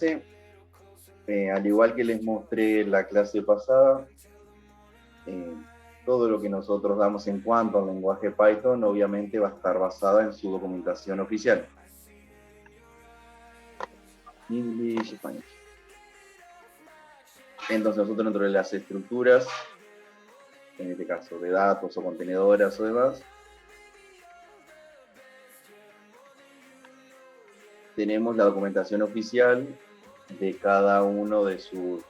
base, al igual que les mostré en la clase pasada, todo lo que nosotros damos en cuanto al lenguaje Python obviamente va a estar basada en su documentación oficial. English, Spanish. Entonces nosotros dentro de las estructuras, en este caso de datos o contenedoras o demás, tenemos la documentación oficial de cada uno de sus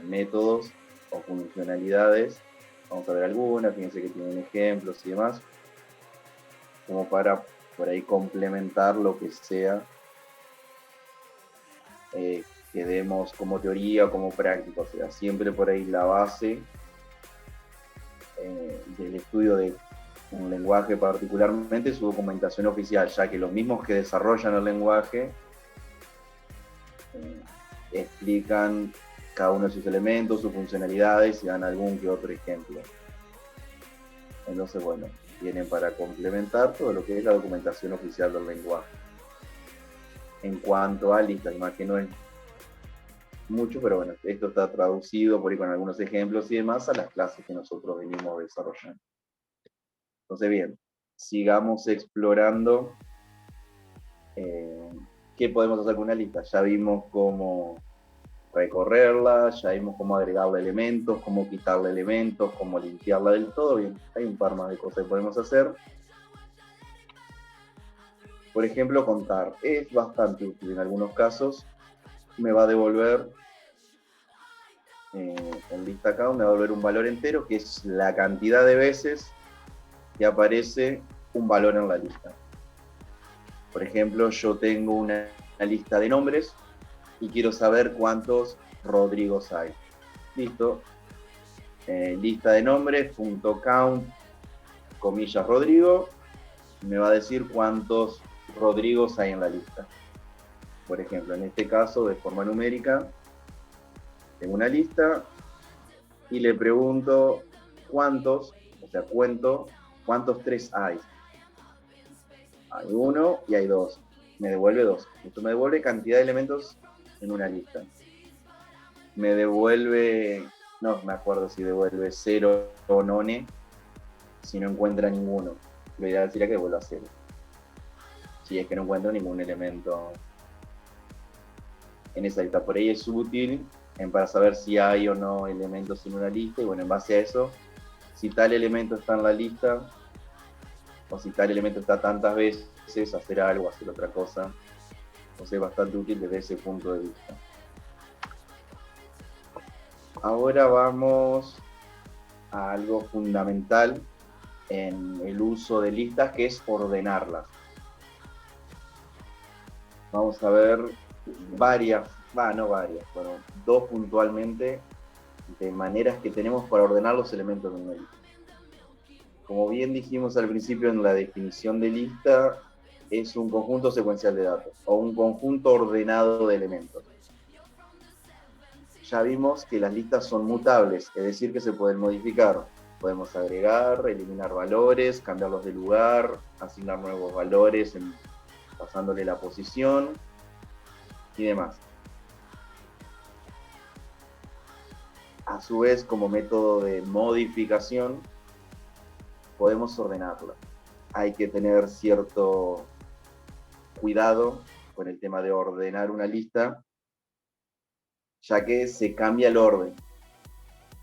métodos o funcionalidades. Vamos a ver algunas, fíjense que tienen ejemplos y demás, como para por ahí complementar lo que sea que demos como teoría o como práctica. O sea, siempre por ahí la base del estudio de un lenguaje, particularmente su documentación oficial, ya que los mismos que desarrollan el lenguaje explican cada uno de sus elementos, sus funcionalidades y dan algún que otro ejemplo. Entonces, bueno, vienen para complementar todo lo que es la documentación oficial del lenguaje. En cuanto a listas, más que no es mucho, pero bueno, esto está traducido por ahí con algunos ejemplos y demás a las clases que nosotros venimos desarrollando. Entonces, bien, sigamos explorando qué podemos hacer con una lista. Ya vimos cómo recorrerla, ya vimos cómo agregarle elementos, cómo quitarle elementos, cómo limpiarla del todo. Bien, hay un par más de cosas que podemos hacer. Por ejemplo, contar es bastante útil en algunos casos. Me va a devolver en lista count, me va a devolver un valor entero, que es la cantidad de veces que aparece un valor en la lista. Por ejemplo, yo tengo una lista de nombres y quiero saber cuántos Rodrigos hay. Listo. Lista de nombres, .count, comillas Rodrigo, me va a decir cuántos Rodrigos hay en la lista. Por ejemplo, en este caso, de forma numérica, tengo una lista y le pregunto cuántos, o sea, cuento cuántos 3 hay. Hay 1 y hay 2. Me devuelve 2. Esto me devuelve cantidad de elementos en una lista. Me devuelve, no me acuerdo si devuelve 0 o none, si no encuentra ninguno. Lo ideal sería que devuelva 0. Si es que no encuentro ningún elemento en esa lista. Por ahí es útil para saber si hay o no elementos en una lista, y bueno, en base a eso, si tal elemento está en la lista, o si tal elemento está tantas veces, hacer algo, hacer otra cosa. Entonces es bastante útil desde ese punto de vista. Ahora vamos a algo fundamental en el uso de listas, que es ordenarlas. Vamos a ver dos puntualmente, de maneras que tenemos para ordenar los elementos de una lista. Como bien dijimos al principio en la definición de lista, es un conjunto secuencial de datos o un conjunto ordenado de elementos. Ya vimos que las listas son mutables, es decir, que se pueden modificar. Podemos agregar, eliminar valores, cambiarlos de lugar, asignar nuevos valores pasándole la posición y demás. A su vez, como método de modificación, podemos ordenarla. Hay que tener cierto cuidado con el tema de ordenar una lista, ya que se cambia el orden.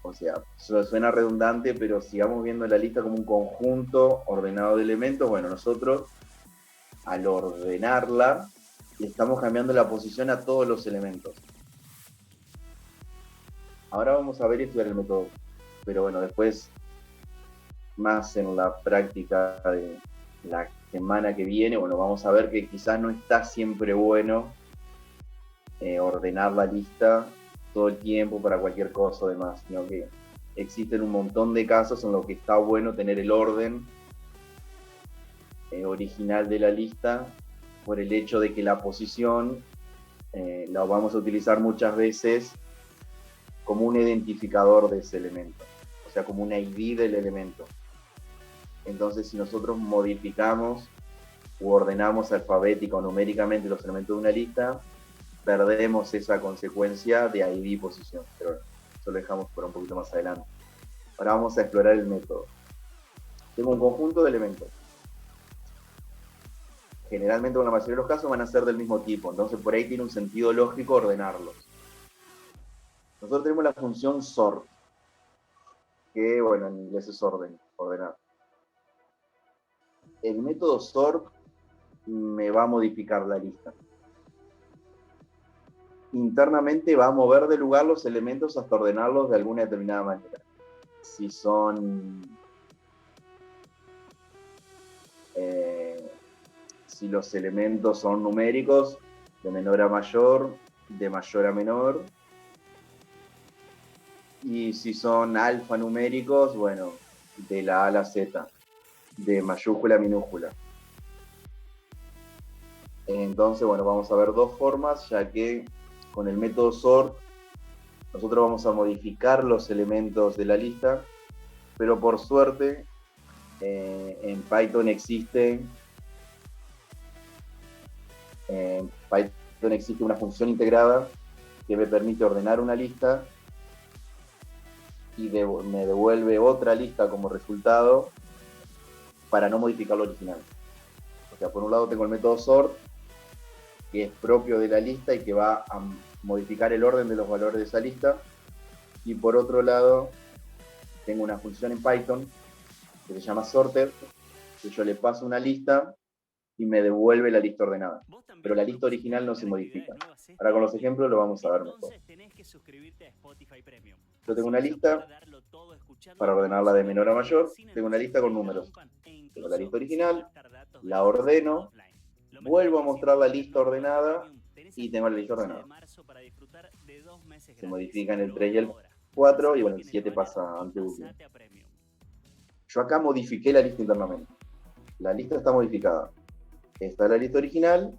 O sea, suena redundante, pero sigamos viendo la lista como un conjunto ordenado de elementos. Bueno, nosotros, al ordenarla, le estamos cambiando la posición a todos los elementos. Ahora vamos a ver y estudiar el método, pero bueno, después, más en la práctica de la semana que viene, bueno, vamos a ver que quizás no está siempre bueno ordenar la lista todo el tiempo para cualquier cosa o demás, sino que existen un montón de casos en los que está bueno tener el orden original de la lista, por el hecho de que la posición la vamos a utilizar muchas veces como un identificador de ese elemento, o sea, como una ID del elemento. Entonces, si nosotros modificamos u ordenamos alfabética o numéricamente los elementos de una lista, perdemos esa consecuencia de ID posición, pero eso lo dejamos por un poquito más adelante. Ahora vamos a explorar el método. Tengo un conjunto de elementos. Generalmente, en la mayoría de los casos, van a ser del mismo tipo, entonces por ahí tiene un sentido lógico ordenarlos. Nosotros tenemos la función sort, que bueno, en inglés es ordenar. El método sort me va a modificar la lista. Internamente va a mover de lugar los elementos hasta ordenarlos de alguna determinada manera. Si son... si los elementos son numéricos, de menor a mayor, de mayor a menor. Y si son alfanuméricos, bueno, de la A a la Z, de mayúscula a minúscula. Entonces, bueno, vamos a ver dos formas, ya que con el método sort nosotros vamos a modificar los elementos de la lista, pero por suerte en Python existe una función integrada que me permite ordenar una lista y me devuelve otra lista como resultado para no modificar lo original. O sea, por un lado tengo el método sort, que es propio de la lista y que va a modificar el orden de los valores de esa lista, y por otro lado tengo una función en Python que se llama sorted, que yo le paso una lista y me devuelve la lista ordenada, pero la lista original no se modifica. Ahora con los ejemplos lo vamos a ver mejor. Yo tengo una lista para ordenarla de menor a mayor, tengo una lista con números. Tengo la lista original, la ordeno, vuelvo a mostrar la lista ordenada y tengo la lista ordenada. Se modifican el 3 y el 4 y bueno, el 7 pasa ante último. Yo acá modifiqué la lista internamente. La lista está modificada. Esta es la lista original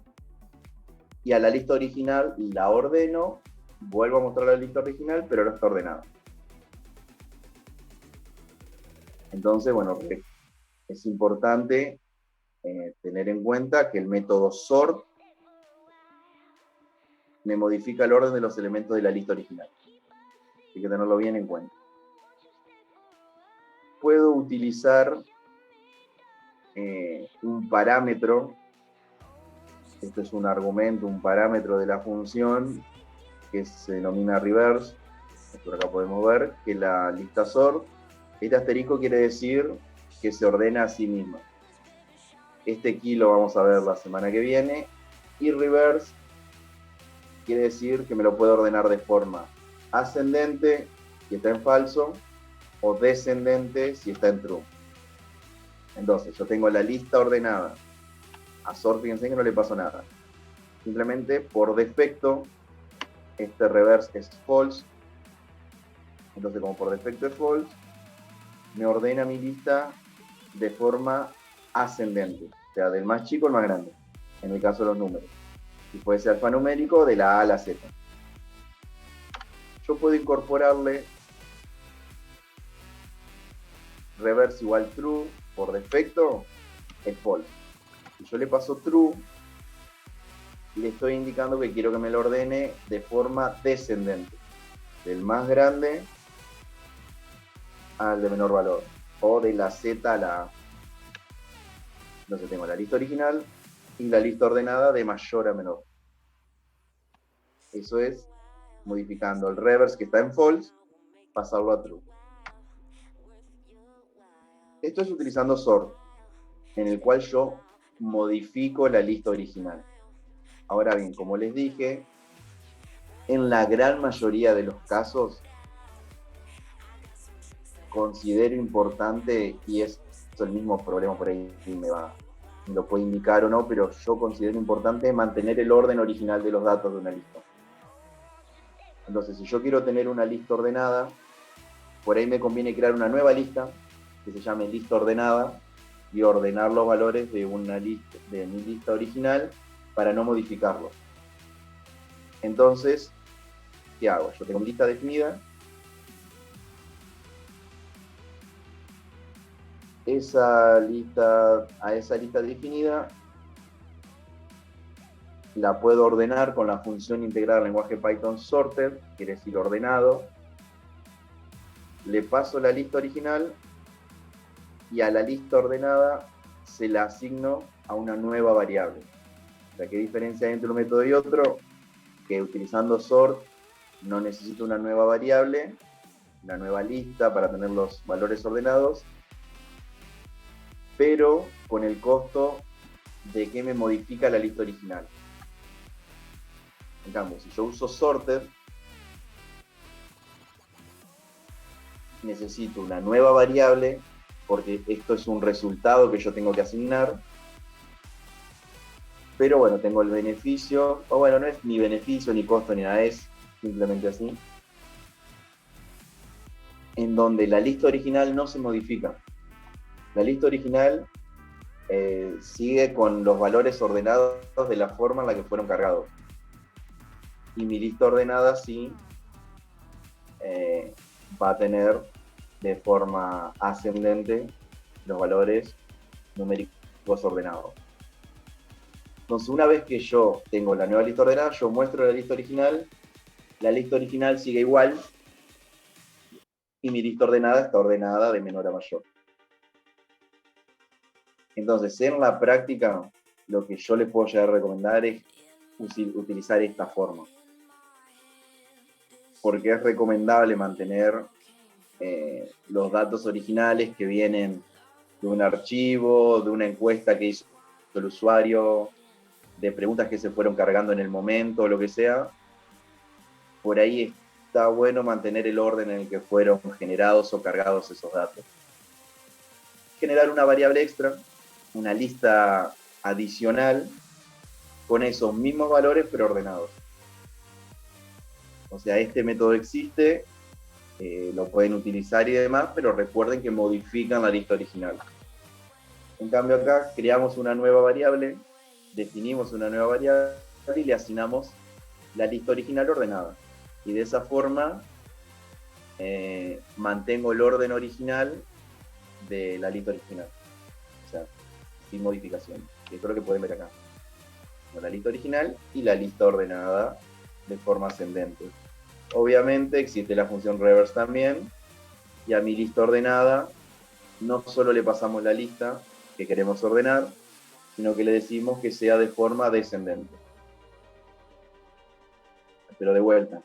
y a la lista original la ordeno, vuelvo a mostrar la lista original, pero ahora está ordenada. Entonces, bueno, es importante tener en cuenta que el método sort me modifica el orden de los elementos de la lista original. Hay que tenerlo bien en cuenta. Puedo utilizar un parámetro. Este es un argumento, un parámetro de la función que se denomina reverse. Por acá podemos ver que la lista sort, este asterisco quiere decir que se ordena a sí misma. Este key lo vamos a ver la semana que viene. Y reverse quiere decir que me lo puedo ordenar de forma ascendente si está en falso o descendente si está en true. Entonces yo tengo la lista ordenada. A sort, fíjense que no le pasó nada. Simplemente por defecto este reverse es false. Entonces como por defecto es false, me ordena mi lista de forma ascendente, o sea, del más chico al más grande, en el caso de los números. Y puede ser alfanumérico de la A a la Z. Yo puedo incorporarle reverse igual true, por defecto es false. Si yo le paso true, le estoy indicando que quiero que me lo ordene de forma descendente, del más grande al de menor valor, o de la Z a la A. Entonces tengo la lista original y la lista ordenada de mayor a menor. Eso es modificando el reverse que está en false, pasarlo a true. Esto es utilizando sort, en el cual yo modifico la lista original. Ahora bien, como les dije, en la gran mayoría de los casos considero importante, y es el mismo problema por ahí, me lo puede indicar o no, pero yo considero importante mantener el orden original de los datos de una lista. Entonces, si yo quiero tener una lista ordenada, por ahí me conviene crear una nueva lista que se llame lista ordenada y ordenar los valores de mi lista original para no modificarlos. Entonces, ¿qué hago? Yo tengo una lista definida. A esa lista definida la puedo ordenar con la función integrada del lenguaje Python sorted, quiere decir ordenado. Le paso la lista original y a la lista ordenada se la asigno a una nueva variable. O sea, ¿qué diferencia hay entre un método y otro? Que utilizando sort no necesito una nueva variable, una nueva lista para tener los valores ordenados, pero con el costo de que me modifica la lista original. En cambio, si yo uso sorted, necesito una nueva variable, porque esto es un resultado que yo tengo que asignar, pero bueno, tengo el beneficio, o bueno, no es ni beneficio, ni costo, ni nada, es simplemente así, en donde la lista original no se modifica. La lista original sigue con los valores ordenados de la forma en la que fueron cargados. Y mi lista ordenada sí va a tener de forma ascendente los valores numéricos ordenados. Entonces, una vez que yo tengo la nueva lista ordenada, yo muestro la lista original sigue igual, y mi lista ordenada está ordenada de menor a mayor. Entonces, en la práctica, lo que yo les puedo llegar a recomendar es utilizar esta forma. Porque es recomendable mantener los datos originales que vienen de un archivo, de una encuesta que hizo el usuario, de preguntas que se fueron cargando en el momento, lo que sea. Por ahí está bueno mantener el orden en el que fueron generados o cargados esos datos. Generar una variable extra, una lista adicional con esos mismos valores pero ordenados. O sea, este método existe, lo pueden utilizar y demás, pero recuerden que modifican la lista original. En cambio acá creamos una nueva variable, definimos una nueva variable y le asignamos la lista original ordenada. Y de esa forma mantengo el orden original de la lista original. O sea, sin modificación. Y esto es lo que pueden ver acá. La lista original y la lista ordenada de forma ascendente. Obviamente existe la función reverse también, y a mi lista ordenada no solo le pasamos la lista que queremos ordenar, sino que le decimos que sea de forma descendente. Pero de vuelta,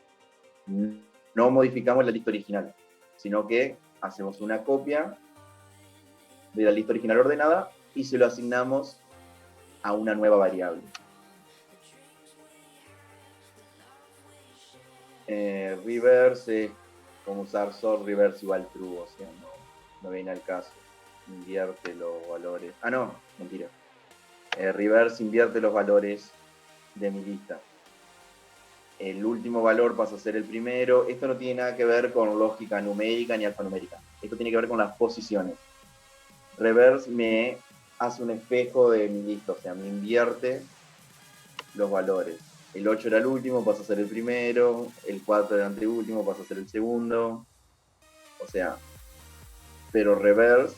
no modificamos la lista original, sino que hacemos una copia de la lista original ordenada y se lo asignamos a una nueva variable. Reverse es como usar sort reverse igual true, o sea, no viene al caso. Invierte los valores. Ah, no, mentira. Reverse invierte los valores de mi lista. El último valor pasa a ser el primero. Esto no tiene nada que ver con lógica numérica ni alfanumérica. Esto tiene que ver con las posiciones. Reverse me hace un espejo de mi lista, o sea, me invierte los valores. El 8 era el último, pasa a ser el primero. El 4 era el anteúltimo, pasa a ser el segundo. O sea, pero reverse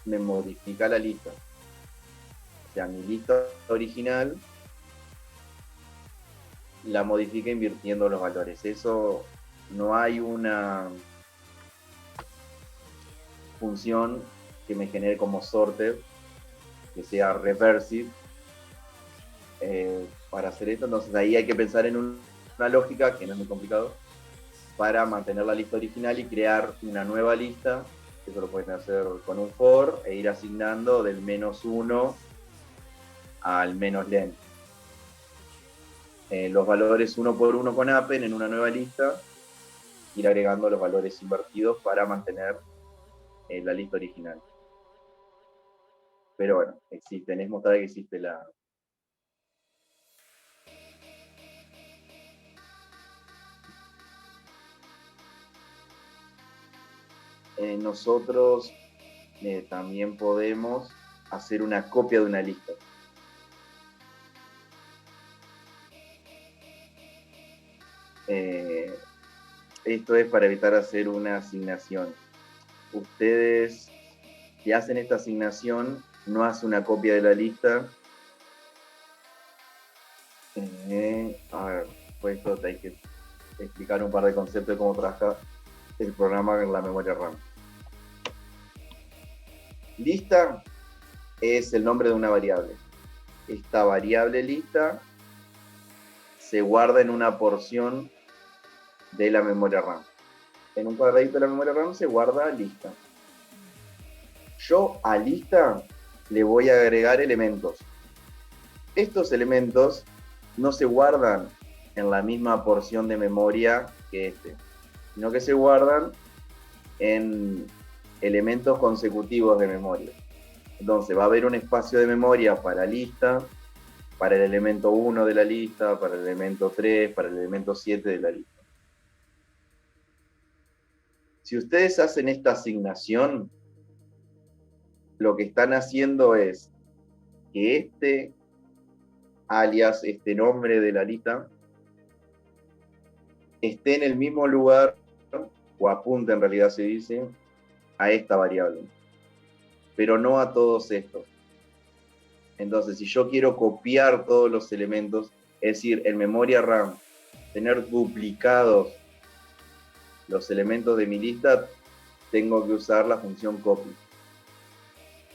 me modifica la lista. O sea, mi lista original la modifica invirtiendo los valores. Eso no hay una función que me genere como sorted, que sea reversive, para hacer esto. Entonces ahí hay que pensar en una lógica, que no es muy complicado, para mantener la lista original y crear una nueva lista. Eso lo pueden hacer con un for e ir asignando del -1 al -len. Los valores uno por uno con Appen en una nueva lista, ir agregando los valores invertidos para mantener la lista original. Pero bueno, existe, es mostrar que existe la... Nosotros también podemos hacer una copia de una lista. Esto es para evitar hacer una asignación. Ustedes, si hacen esta asignación, no hacen una copia de la lista, después de esto hay que explicar un par de conceptos de cómo trabaja el programa en la memoria RAM. Lista es el nombre de una variable. Esta variable lista se guarda en una porción de la memoria RAM. En un cuadradito de la memoria RAM se guarda lista. Yo a lista le voy a agregar elementos. Estos elementos no se guardan en la misma porción de memoria que sino que se guardan en elementos consecutivos de memoria. Entonces va a haber un espacio de memoria para lista, para el elemento 1 de la lista, para el elemento 3, para el elemento 7 de la lista. Si ustedes hacen esta asignación, lo que están haciendo es que este alias, este nombre de la lista, esté en el mismo lugar, o apunte en realidad se dice, a esta variable, pero no a todos estos. Entonces, si yo quiero copiar todos los elementos, es decir, en memoria RAM, tener duplicados los elementos de mi lista, tengo que usar la función copy.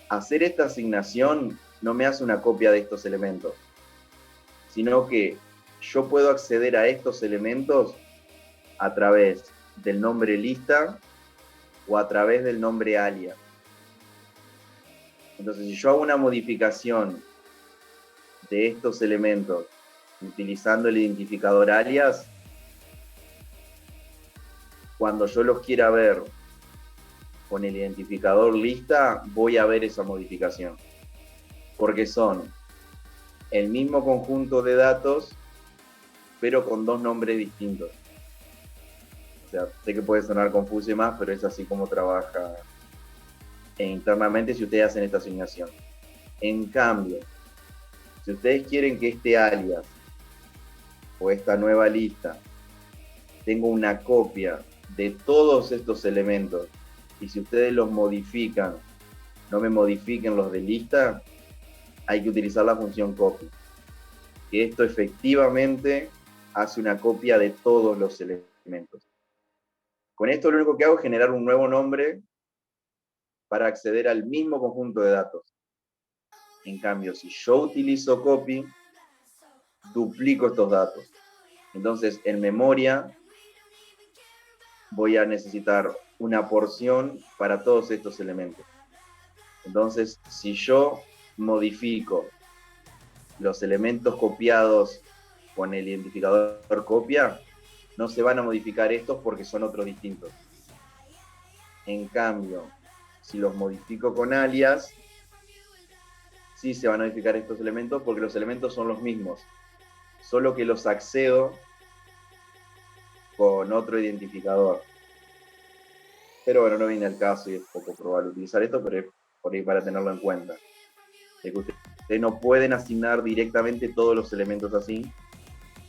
Hacer esta asignación no me hace una copia de estos elementos, sino que yo puedo acceder a estos elementos a través del nombre lista o a través del nombre alias. Entonces, si yo hago una modificación de estos elementos utilizando el identificador alias, cuando yo los quiera ver con el identificador lista, voy a ver esa modificación. Porque son el mismo conjunto de datos, pero con dos nombres distintos. O sea, sé que puede sonar confuso y más, pero es así como trabaja internamente si ustedes hacen esta asignación. En cambio, si ustedes quieren que este alias o esta nueva lista tenga una copia de todos estos elementos, y si ustedes los modifican, no me modifiquen los de lista, hay que utilizar la función copy. Que esto efectivamente hace una copia de todos los elementos. Con esto lo único que hago es generar un nuevo nombre para acceder al mismo conjunto de datos. En cambio, si yo utilizo copy, duplico estos datos. Entonces, en memoria voy a necesitar una porción para todos estos elementos. Entonces, si yo modifico los elementos copiados con el identificador copia, no se van a modificar estos porque son otros distintos. En cambio, si los modifico con alias, sí se van a modificar estos elementos porque los elementos son los mismos, solo que los accedo con otro identificador. Pero bueno, no viene al caso y es poco probable utilizar esto, pero es por ahí para tenerlo en cuenta. De que ustedes no pueden asignar directamente todos los elementos así,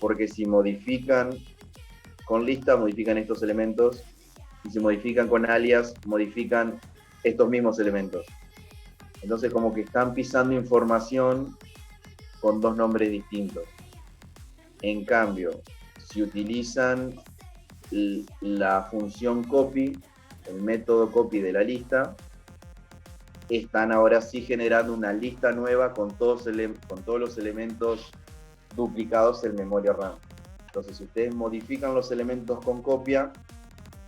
porque si modifican con lista, modifican estos elementos, y si modifican con alias, modifican estos mismos elementos. Entonces como que están pisando información con dos nombres distintos. En cambio, si utilizan la función copy, el método copy de la lista, están ahora sí generando una lista nueva con todos los elementos duplicados en memoria RAM. Entonces, si ustedes modifican los elementos con copia,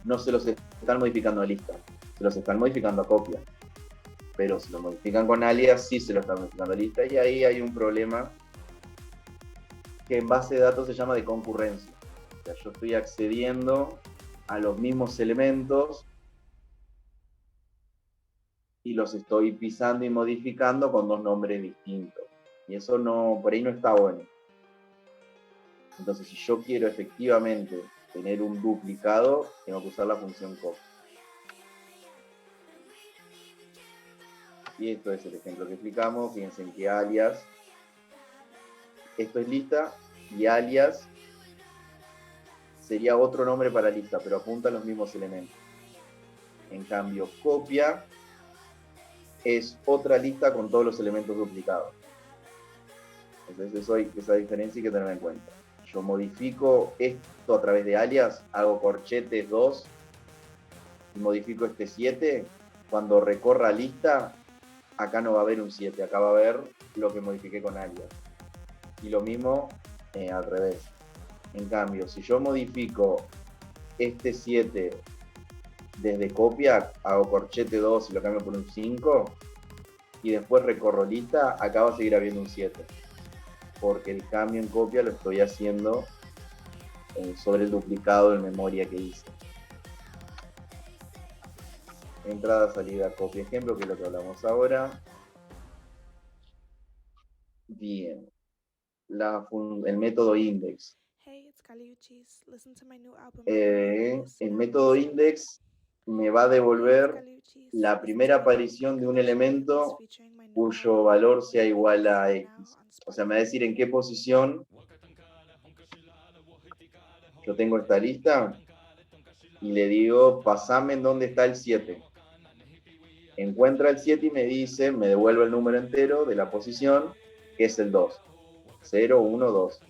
no se los están modificando a lista, se los están modificando a copia. Pero si lo modifican con alias, sí se lo están modificando a lista, y ahí hay un problema que en base de datos se llama de concurrencia. O sea, yo estoy accediendo a los mismos elementos y los estoy pisando y modificando con dos nombres distintos. Y eso no, por ahí no está bueno. Entonces, si yo quiero efectivamente tener un duplicado, tengo que usar la función copy. Y esto es el ejemplo que explicamos. Fíjense en que alias, esto es lista, y alias sería otro nombre para lista, pero apunta a los mismos elementos. En cambio, copia es otra lista con todos los elementos duplicados. Entonces esa diferencia hay que tenerla en cuenta. yo modifico esto a través de alias, hago corchetes 2 y modifico este 7, cuando recorra lista, acá no va a haber un 7, acá va a haber lo que modifiqué con alias. Y lo mismo al revés. En cambio, si yo modifico este 7 desde copia, hago corchete 2 y lo cambio por un 5, y después recorro lista, acá va a seguir habiendo un 7. Porque el cambio en copia lo estoy haciendo sobre el duplicado en memoria que hice. Entrada, salida, copia, ejemplo, que es lo que hablamos ahora. Bien. El método index. El método index me va a devolver la primera aparición de un elemento cuyo valor sea igual a X. O sea, me va a decir en qué posición yo tengo esta lista y le digo, pasame en dónde está el 7. Encuentra el 7 y me dice, me devuelve el número entero de la posición, que es el 2. 0, 1, 2.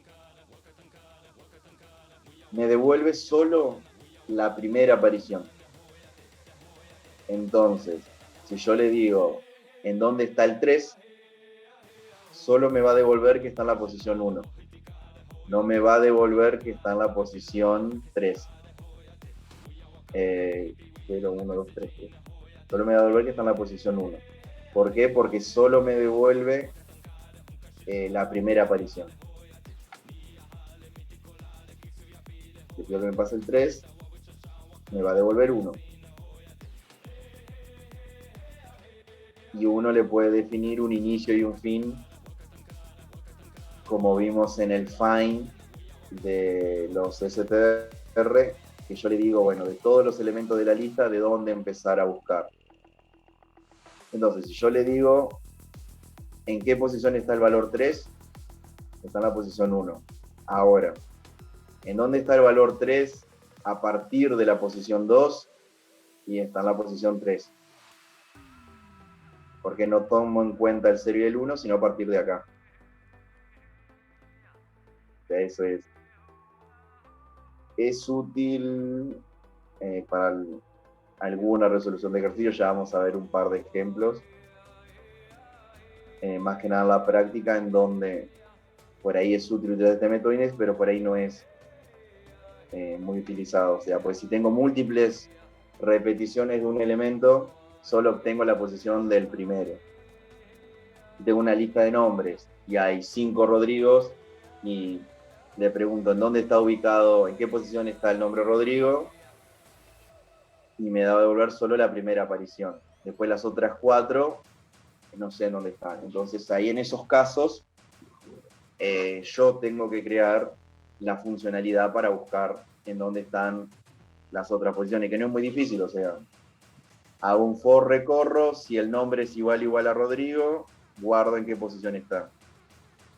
Me devuelve solo la primera aparición. Entonces, si yo le digo, ¿en dónde está el 3? Solo me va a devolver que está en la posición 1. No me va a devolver que está en la posición 3. 0, 1, 2, 3. Solo me va a devolver que está en la posición 1. ¿Por qué? Porque solo me devuelve la primera aparición. Si pido que me pase el 3, me va a devolver 1. Y uno le puede definir un inicio y un fin, como vimos en el find de los str, que yo le digo, bueno, de todos los elementos de la lista, de dónde empezar a buscar. Entonces, si yo le digo en qué posición está el valor 3, está en la posición 1. Ahora, ¿en dónde está el valor 3 a partir de la posición 2? Y está en la posición 3. Porque no tomo en cuenta el 0 y el 1, sino a partir de acá. Eso es útil para alguna resolución de ejercicio. Ya vamos a ver un par de ejemplos. Más que nada la práctica, en donde por ahí es útil utilizar este método index, pero por ahí no es muy utilizado. O sea, pues si tengo múltiples repeticiones de un elemento, solo obtengo la posición del primero. Si tengo una lista de nombres y hay 5 Rodrigos y le pregunto en dónde está ubicado, en qué posición está el nombre Rodrigo, y me da a devolver solo la primera aparición. Después las otras 4, no sé en dónde están. Entonces ahí en esos casos, yo tengo que crear la funcionalidad para buscar en dónde están las otras posiciones, que no es muy difícil, o sea, hago un for recorro, si el nombre es igual a Rodrigo, guardo en qué posición está.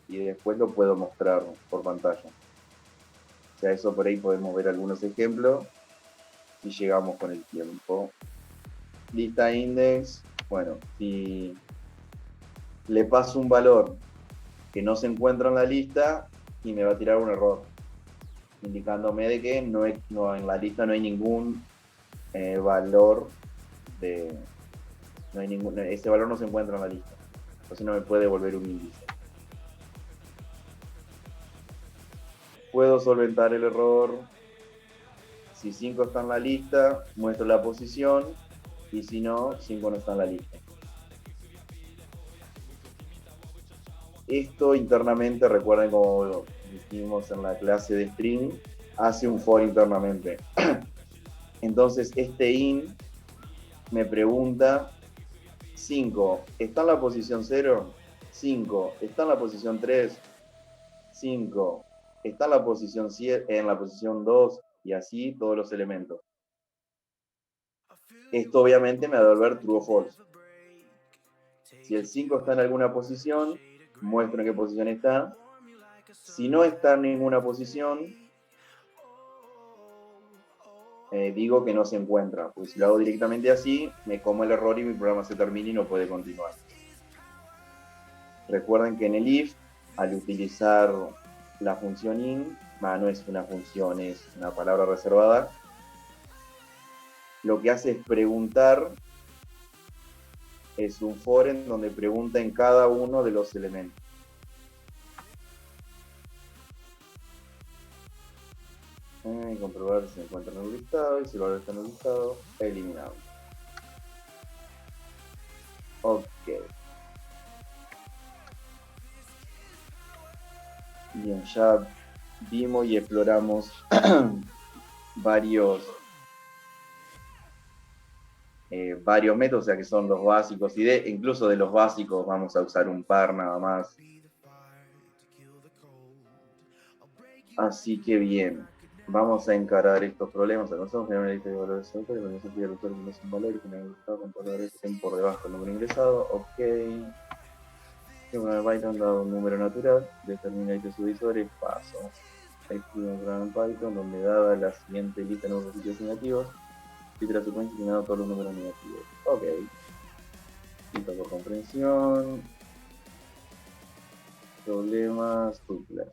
Y después lo puedo mostrar por pantalla. O sea, eso por ahí podemos ver algunos ejemplos y llegamos con el tiempo. Lista index, bueno, si le paso un valor que no se encuentra en la lista y me va a tirar un error, indicándome de que en la lista no hay ningún valor ese valor no se encuentra en la lista. Entonces no me puede devolver un índice. Puedo solventar el error. Si 5 está en la lista, muestro la posición, y si no, 5 no está en la lista. Esto internamente, recuerden como dijimos en la clase de string, hace un for internamente. Entonces este in me pregunta 5, ¿está en la posición 0? 5, ¿está en la posición 3? 5, ¿está en la posición 7, en la posición 2? Y así todos los elementos. Esto obviamente me va a devolver true o false. Si el 5 está en alguna posición, muestro en qué posición está. Si no está en ninguna posición, digo que no se encuentra. Pues si lo hago directamente así, me como el error y mi programa se termina y no puede continuar. Recuerden que en el if, al utilizar la función in, no es una función, es una palabra reservada, lo que hace es preguntar, es un for en donde pregunta en cada uno de los elementos. Comprobar si se encuentra en el listado, y si el valor está en el listado, eliminado. Ok. Bien, ya vimos y exploramos varios métodos, o sea que son los básicos, y incluso de los básicos vamos a usar un par nada más. Así que bien, vamos a encarar estos problemas. Alcanzamos generar una lista de valores autores, con eso pide el autor que no son valores, que no han gustado con valores que estén por debajo del número ingresado. Ok. Bueno, en Python, dado un número natural, determina el subvisores, paso. Escribo un programa en Python donde dada la siguiente lista de números positivos y negativos, y la secuencia eliminando todos los números negativos. Ok. Lista por comprensión. Problemas, tuplas.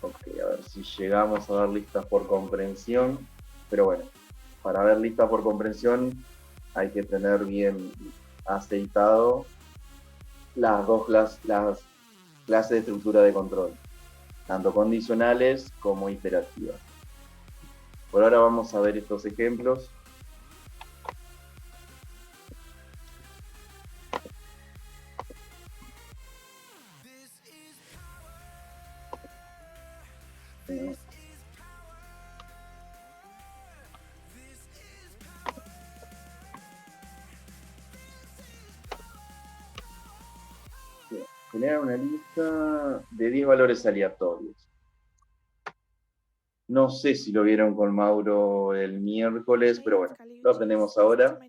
Ok, a ver si llegamos a dar listas por comprensión. Pero bueno, para ver listas por comprensión hay que tener bien aceitado las clases de estructura de control, tanto condicionales como iterativas. Por ahora vamos a ver estos ejemplos. Generar una lista de 10 valores aleatorios. No sé si lo vieron con Mauro el miércoles, pero bueno, lo aprendemos ahora.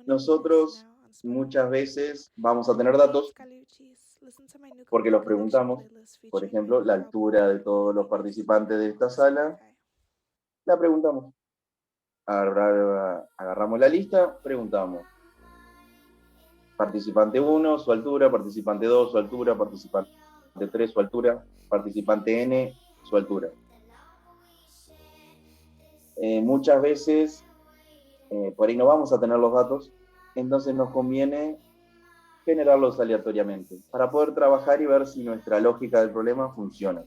Nosotros muchas veces vamos a tener datos porque los preguntamos. Por ejemplo, la altura de todos los participantes de esta sala, la preguntamos. Agarramos la lista, preguntamos. Participante 1, su altura, participante 2, su altura, participante 3, su altura, participante N, su altura. Muchas veces por ahí no vamos a tener los datos, entonces nos conviene generarlos aleatoriamente para poder trabajar y ver si nuestra lógica del problema funciona.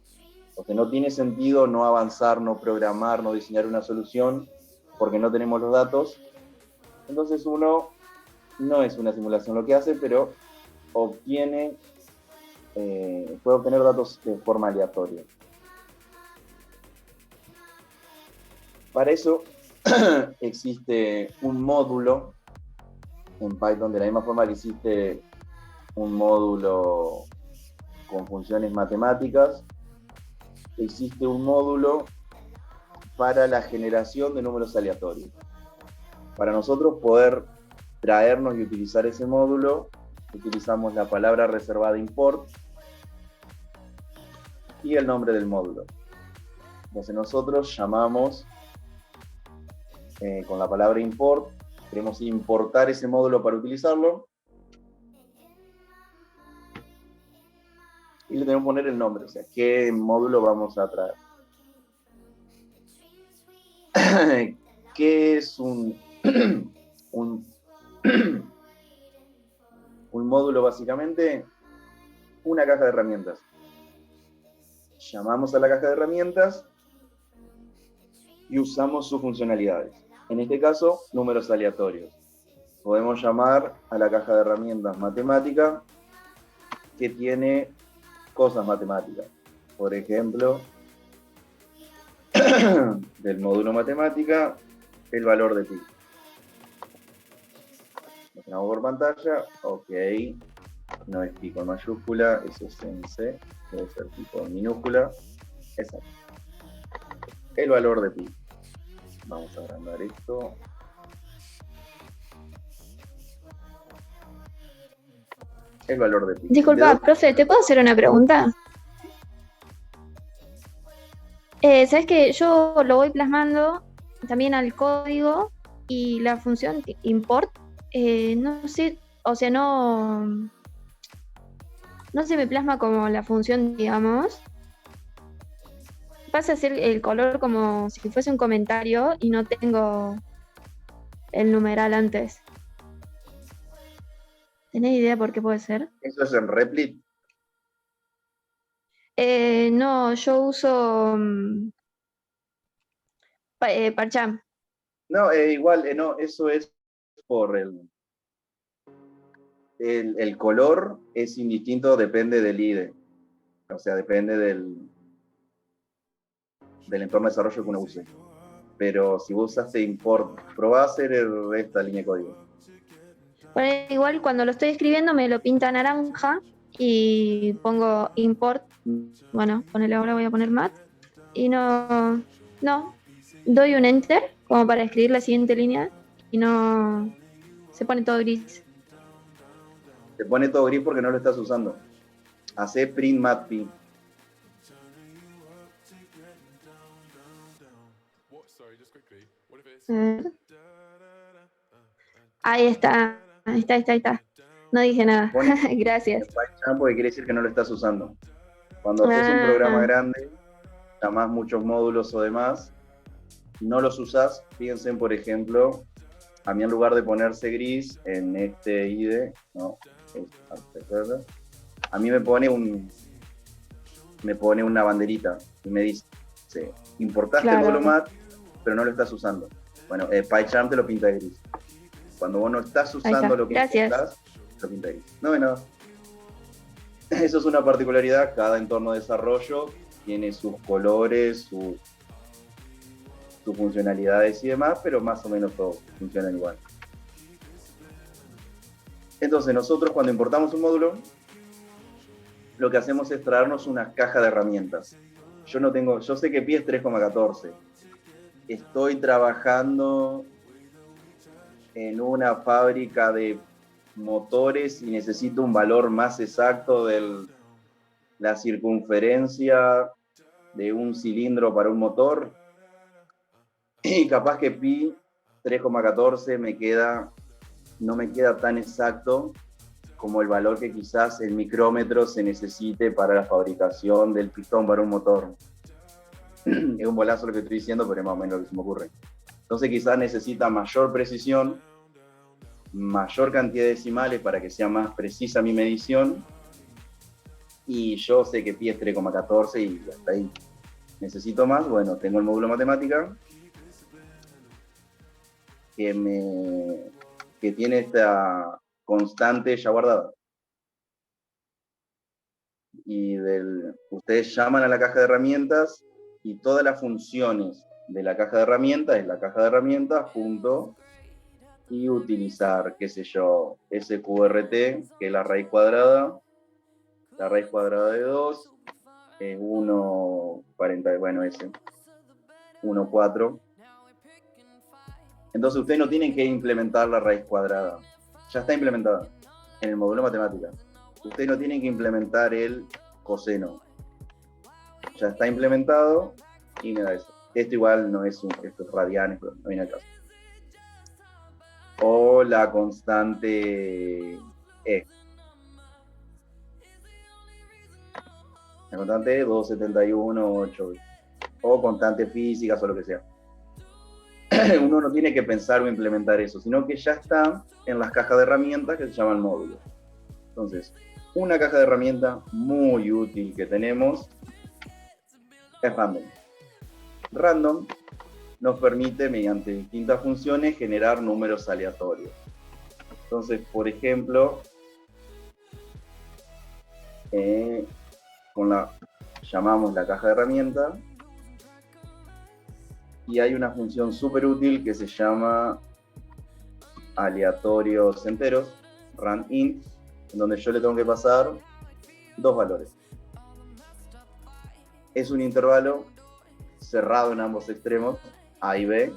Porque no tiene sentido no avanzar, no programar, no diseñar una solución porque no tenemos los datos. Entonces uno no es una simulación lo que hace, pero puede obtener datos de forma aleatoria. Para eso existe un módulo en Python, de la misma forma que existe un módulo con funciones matemáticas, existe un módulo para la generación de números aleatorios. Para nosotros poder traernos y utilizar ese módulo, utilizamos la palabra reservada import y el nombre del módulo. Entonces nosotros llamamos con la palabra import, queremos importar ese módulo para utilizarlo y le tenemos que poner el nombre, o sea, qué módulo vamos a traer. ¿Qué es un módulo? Básicamente una caja de herramientas. Llamamos a la caja de herramientas y usamos sus funcionalidades. En este caso, números aleatorios. Podemos llamar a la caja de herramientas matemática que tiene cosas matemáticas. Por ejemplo, del módulo matemática, el valor de pi. Lo tenemos por pantalla. Ok. No es pi con mayúscula, eso es en C. Debe ser pi con minúscula. Exacto. El valor de pi. Vamos a agrandar esto. El valor de pi. Disculpa, profe, ¿te puedo hacer una pregunta? ¿Sabes que yo lo voy plasmando también al código y la función import, no sé, o sea, no se me plasma como la función, digamos, pasa a ser el color como si fuese un comentario y no tengo el numeral antes. ¿Tenés idea por qué puede ser? ¿Eso es en Replit? No, yo uso Parcham. No, igual, no, eso es por el color es indistinto, depende del IDE. O sea, depende del entorno de desarrollo que uno use. Pero si vos usaste import, probá a hacer esta línea de código. Bueno, igual cuando lo estoy escribiendo me lo pinta naranja y pongo import. Bueno, ponele ahora voy a poner mat. Y no, doy un enter como para escribir la siguiente línea y no se pone todo gris. Te pone todo gris porque no lo estás usando. Hacé print matp. A ver. Ahí está. Ahí está. No dije nada. Gracias. Porque quiere decir que no lo estás usando. Cuando haces un programa grande, llamás muchos módulos o demás, no los usás. Piensen, por ejemplo, a mí en lugar de ponerse gris en este IDE, no, a mí me pone una banderita y me dice, importaste el módulo mat, pero no lo estás usando. Bueno, PyCharm te lo pinta de gris. Cuando vos no estás usando lo que importás, lo pinta de gris. No, nada. Eso es una particularidad. Cada entorno de desarrollo tiene sus colores, sus funcionalidades y demás, pero más o menos todos funcionan igual. Entonces, nosotros cuando importamos un módulo, lo que hacemos es traernos una caja de herramientas. Yo sé que Pi es 3,14. Estoy trabajando en una fábrica de motores y necesito un valor más exacto de la circunferencia de un cilindro para un motor. Y capaz que Pi 3,14 no me queda tan exacto como el valor que quizás el micrómetro se necesite para la fabricación del pistón para un motor. Es un bolazo lo que estoy diciendo, pero es más o menos lo que se me ocurre. Entonces quizás necesita mayor precisión, mayor cantidad de decimales para que sea más precisa mi medición, y yo sé que Pi es 3,14 y hasta ahí. Necesito más, bueno, tengo el módulo matemática, que tiene esta constante ya guardada. Y ustedes llaman a la caja de herramientas y todas las funciones de la caja de herramientas es la caja de herramientas junto y utilizar, qué sé yo, SQRT, que es la raíz cuadrada de 2 es 1,40, bueno, ese, 1,4. Entonces ustedes no tienen que implementar la raíz cuadrada, ya está implementada en el módulo matemática. Ustedes no tienen que implementar el coseno, ya está implementado y me da eso. Esto igual no es esto es radianes, pero no viene al caso. O la constante E. La constante E, 271,8. O constantes físicas o lo que sea. Uno no tiene que pensar o implementar eso, sino que ya está en las cajas de herramientas que se llaman módulos. Entonces, una caja de herramientas muy útil que tenemos es random. Random nos permite, mediante distintas funciones, generar números aleatorios. Entonces, por ejemplo, llamamos la caja de herramientas y hay una función súper útil que se llama aleatorios enteros, randint, en donde yo le tengo que pasar dos valores. Es un intervalo cerrado en ambos extremos, A y B,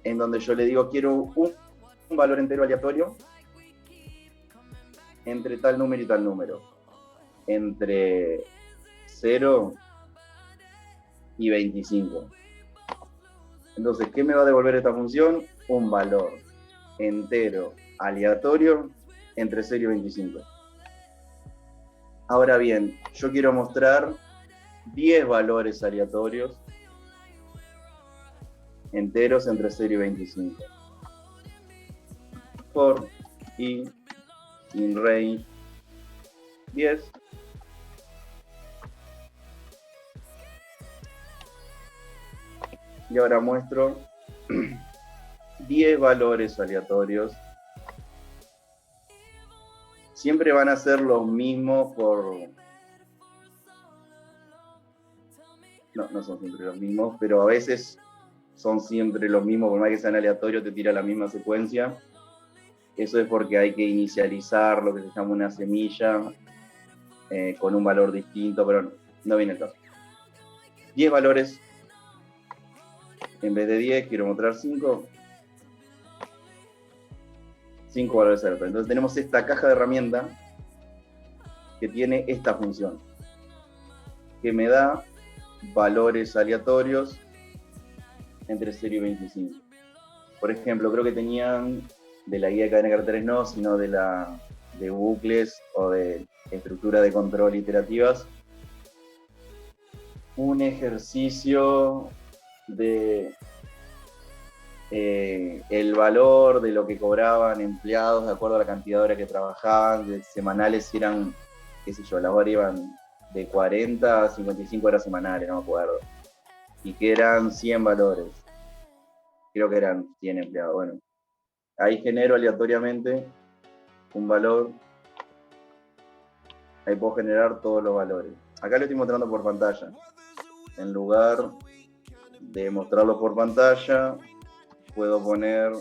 en donde yo le digo quiero un valor entero aleatorio entre tal número y tal número, entre 0 y 25. Entonces, ¿qué me va a devolver esta función? Un valor entero aleatorio entre 0 y 25. Ahora bien, yo quiero mostrar 10 valores aleatorios enteros entre 0 y 25. For i in range 10. Y ahora muestro 10 valores aleatorios. Siempre van a ser los mismos por... No son siempre los mismos, pero a veces son siempre los mismos, por más que sean aleatorios, te tira la misma secuencia. Eso es porque hay que inicializar lo que se llama una semilla con un valor distinto, pero no viene el caso. 10 valores, en vez de 10 quiero mostrar 5. 5 valores aleatorios. Entonces tenemos esta caja de herramientas que tiene esta función, que me da valores aleatorios entre 0 y 25. Por ejemplo, creo que tenían de la guía de cadena de caracteres no, sino de bucles o de estructura de control iterativas, un ejercicio de el valor de lo que cobraban empleados de acuerdo a la cantidad de horas que trabajaban, de semanales si eran, qué sé yo, las horas iban de 40 a 55 horas semanales, no me acuerdo, y que eran 100 valores, creo que eran 100 empleados. Bueno, ahí genero aleatoriamente un valor, ahí puedo generar todos los valores. Acá lo estoy mostrando por pantalla. En lugar de mostrarlo por pantalla, puedo poner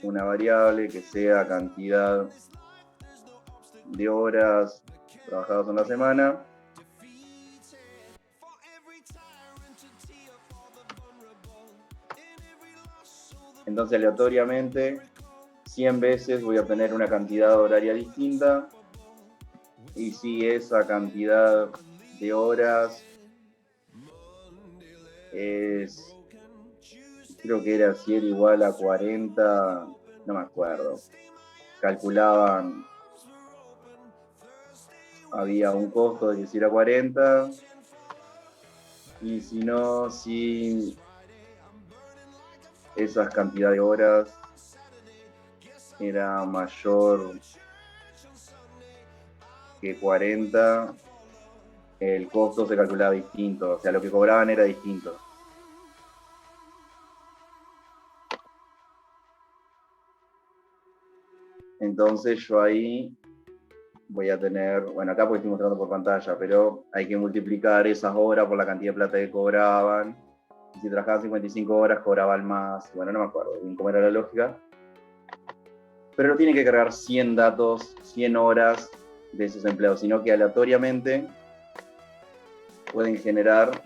una variable que sea cantidad de horas trabajadas en la semana. Entonces aleatoriamente 100 veces voy a obtener una cantidad horaria distinta, y si esa cantidad de horas es, creo que era, si era igual a 40, no me acuerdo, calculaban, había un costo de que si era 40, y si no, si esas cantidades de horas era mayor que 40, el costo se calculaba distinto, o sea, lo que cobraban era distinto. Entonces yo ahí voy a tener, bueno, acá porque estoy mostrando por pantalla, pero hay que multiplicar esas horas por la cantidad de plata que cobraban. Y si trabajaban 55 horas, cobraban más. Bueno, no me acuerdo bien cómo era la lógica. Pero no tiene que cargar 100 datos, 100 horas de esos empleados, sino que aleatoriamente pueden generar,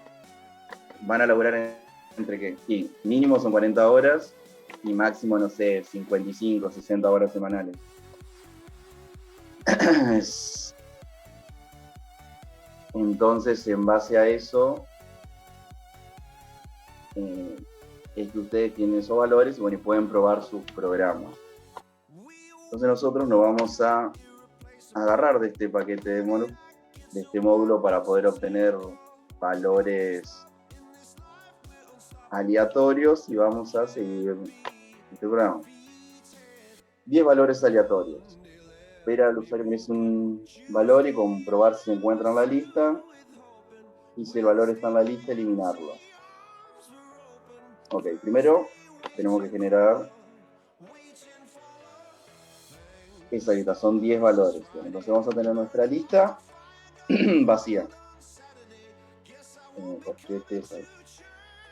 van a laburar entre que, sí, mínimo son 40 horas y máximo, no sé, 55, 60 horas semanales. Entonces, en base a eso, es que ustedes tienen esos valores y, bueno, y pueden probar sus programas. Entonces nosotros nos vamos a agarrar de este paquete de este módulo para poder obtener valores aleatorios, y vamos a seguir este programa. 10 valores aleatorios. Espera al usuario que es un valor y comprobar si se encuentra en la lista, y si el valor está en la lista, eliminarlo. Ok, primero tenemos que generar esa lista, son 10 valores. Entonces vamos a tener nuestra lista vacía.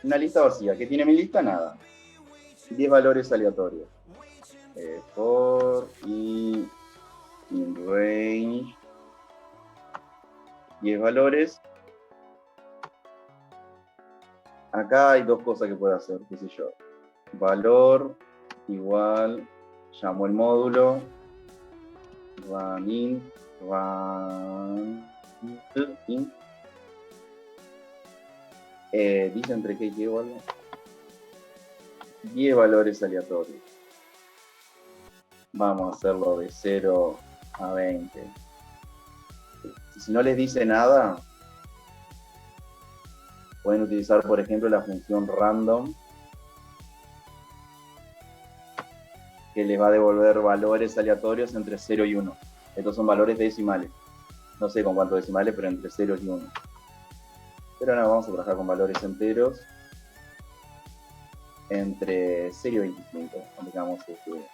Una lista vacía. ¿Qué tiene mi lista? Nada. 10 valores aleatorios. For i in range 10 valores. Acá hay dos cosas que puedo hacer, qué sé yo. Valor igual, llamo el módulo, run int, dice entre qué y qué o algo. 10 valores aleatorios. Vamos a hacerlo de 0 a 20. Si no les dice nada, Pueden utilizar, por ejemplo, la función random, que les va a devolver valores aleatorios entre 0 y 1. Estos son valores decimales. No sé con cuántos decimales, pero entre 0 y 1. Pero ahora vamos a trabajar con valores enteros entre 0 y 25. Aplicamos este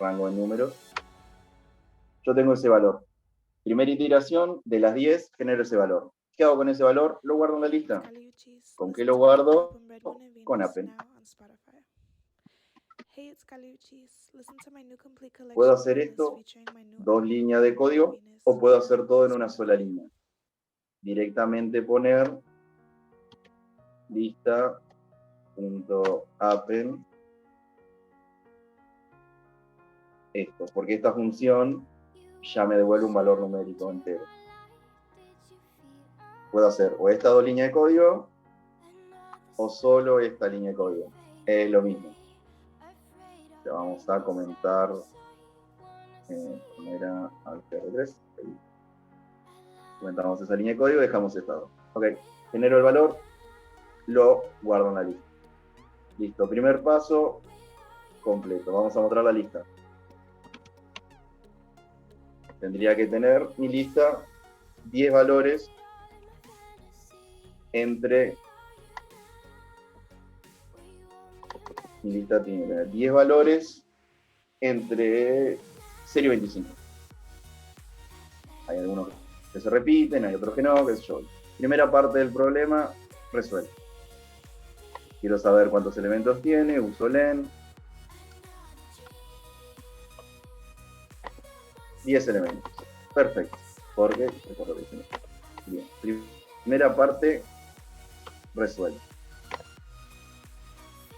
rango de números. Yo tengo ese valor. Primera iteración, de las 10, genero ese valor. ¿Qué hago con ese valor? Lo guardo en la lista. ¿Con qué lo guardo? Con append. Puedo hacer esto, 2 líneas de código, o puedo hacer todo en una sola línea. Directamente poner lista.append esto, porque esta función ya me devuelve un valor numérico entero. Puedo hacer o estas 2 líneas de código o solo esta línea de código. Es lo mismo. Le vamos a comentar era alter3. Comentamos esa línea de código y dejamos estado. Ok, genero el valor, lo guardo en la lista. Listo, primer paso completo. Vamos a mostrar la lista. Tendría que tener mi lista 10 valores entre... Mi lista tiene que tener 10 valores entre 0 y 25. Hay algunos que se repiten, hay otros que no, qué sé yo. Primera parte del problema, resuelto. Quiero saber cuántos elementos tiene, uso len. 10 elementos. Perfecto. Porque, recuerdo que dice. Bien. Primera parte, resuelto.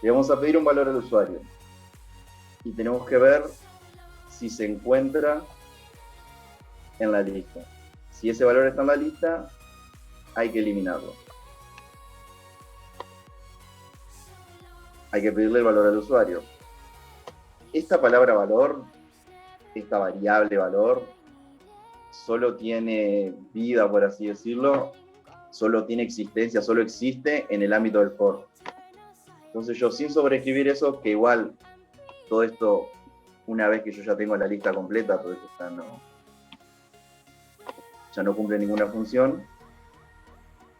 Le vamos a pedir un valor al usuario. Y tenemos que ver si se encuentra en la lista. Si ese valor está en la lista, hay que eliminarlo. Hay que pedirle el valor al usuario. Esta palabra valor, esta variable valor, solo tiene vida, por así decirlo, solo tiene existencia, solo existe en el ámbito del for. Entonces yo, sin sobreescribir eso, que igual todo esto, una vez que yo ya tengo la lista completa, todo esto ya no cumple ninguna función,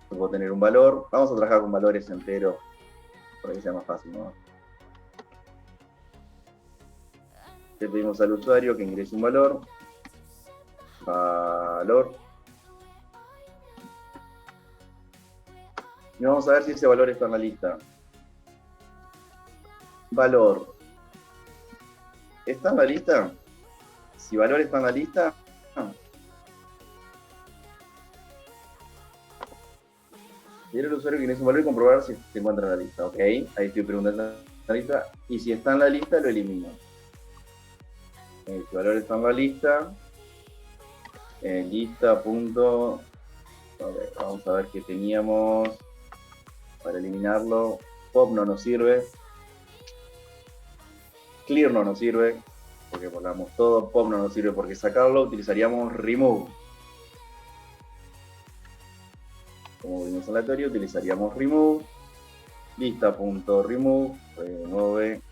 puedo tener un valor. Vamos a trabajar con valores enteros, para que sea más fácil, ¿no? Le pedimos al usuario que ingrese un valor. Y vamos a ver si ese valor está en la lista. Valor. ¿Está en la lista? Si valor está en la lista, quiero el usuario que ingrese un valor y comprobar si se encuentra en la lista. Ok, ahí estoy preguntando en la lista. Y si está en la lista, lo elimino. Si valor está en la lista, lista. Vamos a ver qué teníamos para eliminarlo. Pop no nos sirve. Clear no nos sirve, porque volamos todo. Pop no nos sirve porque sacarlo. Utilizaríamos remove. Como vimos en la teoría, utilizaríamos remove. Lista.remove. Remove.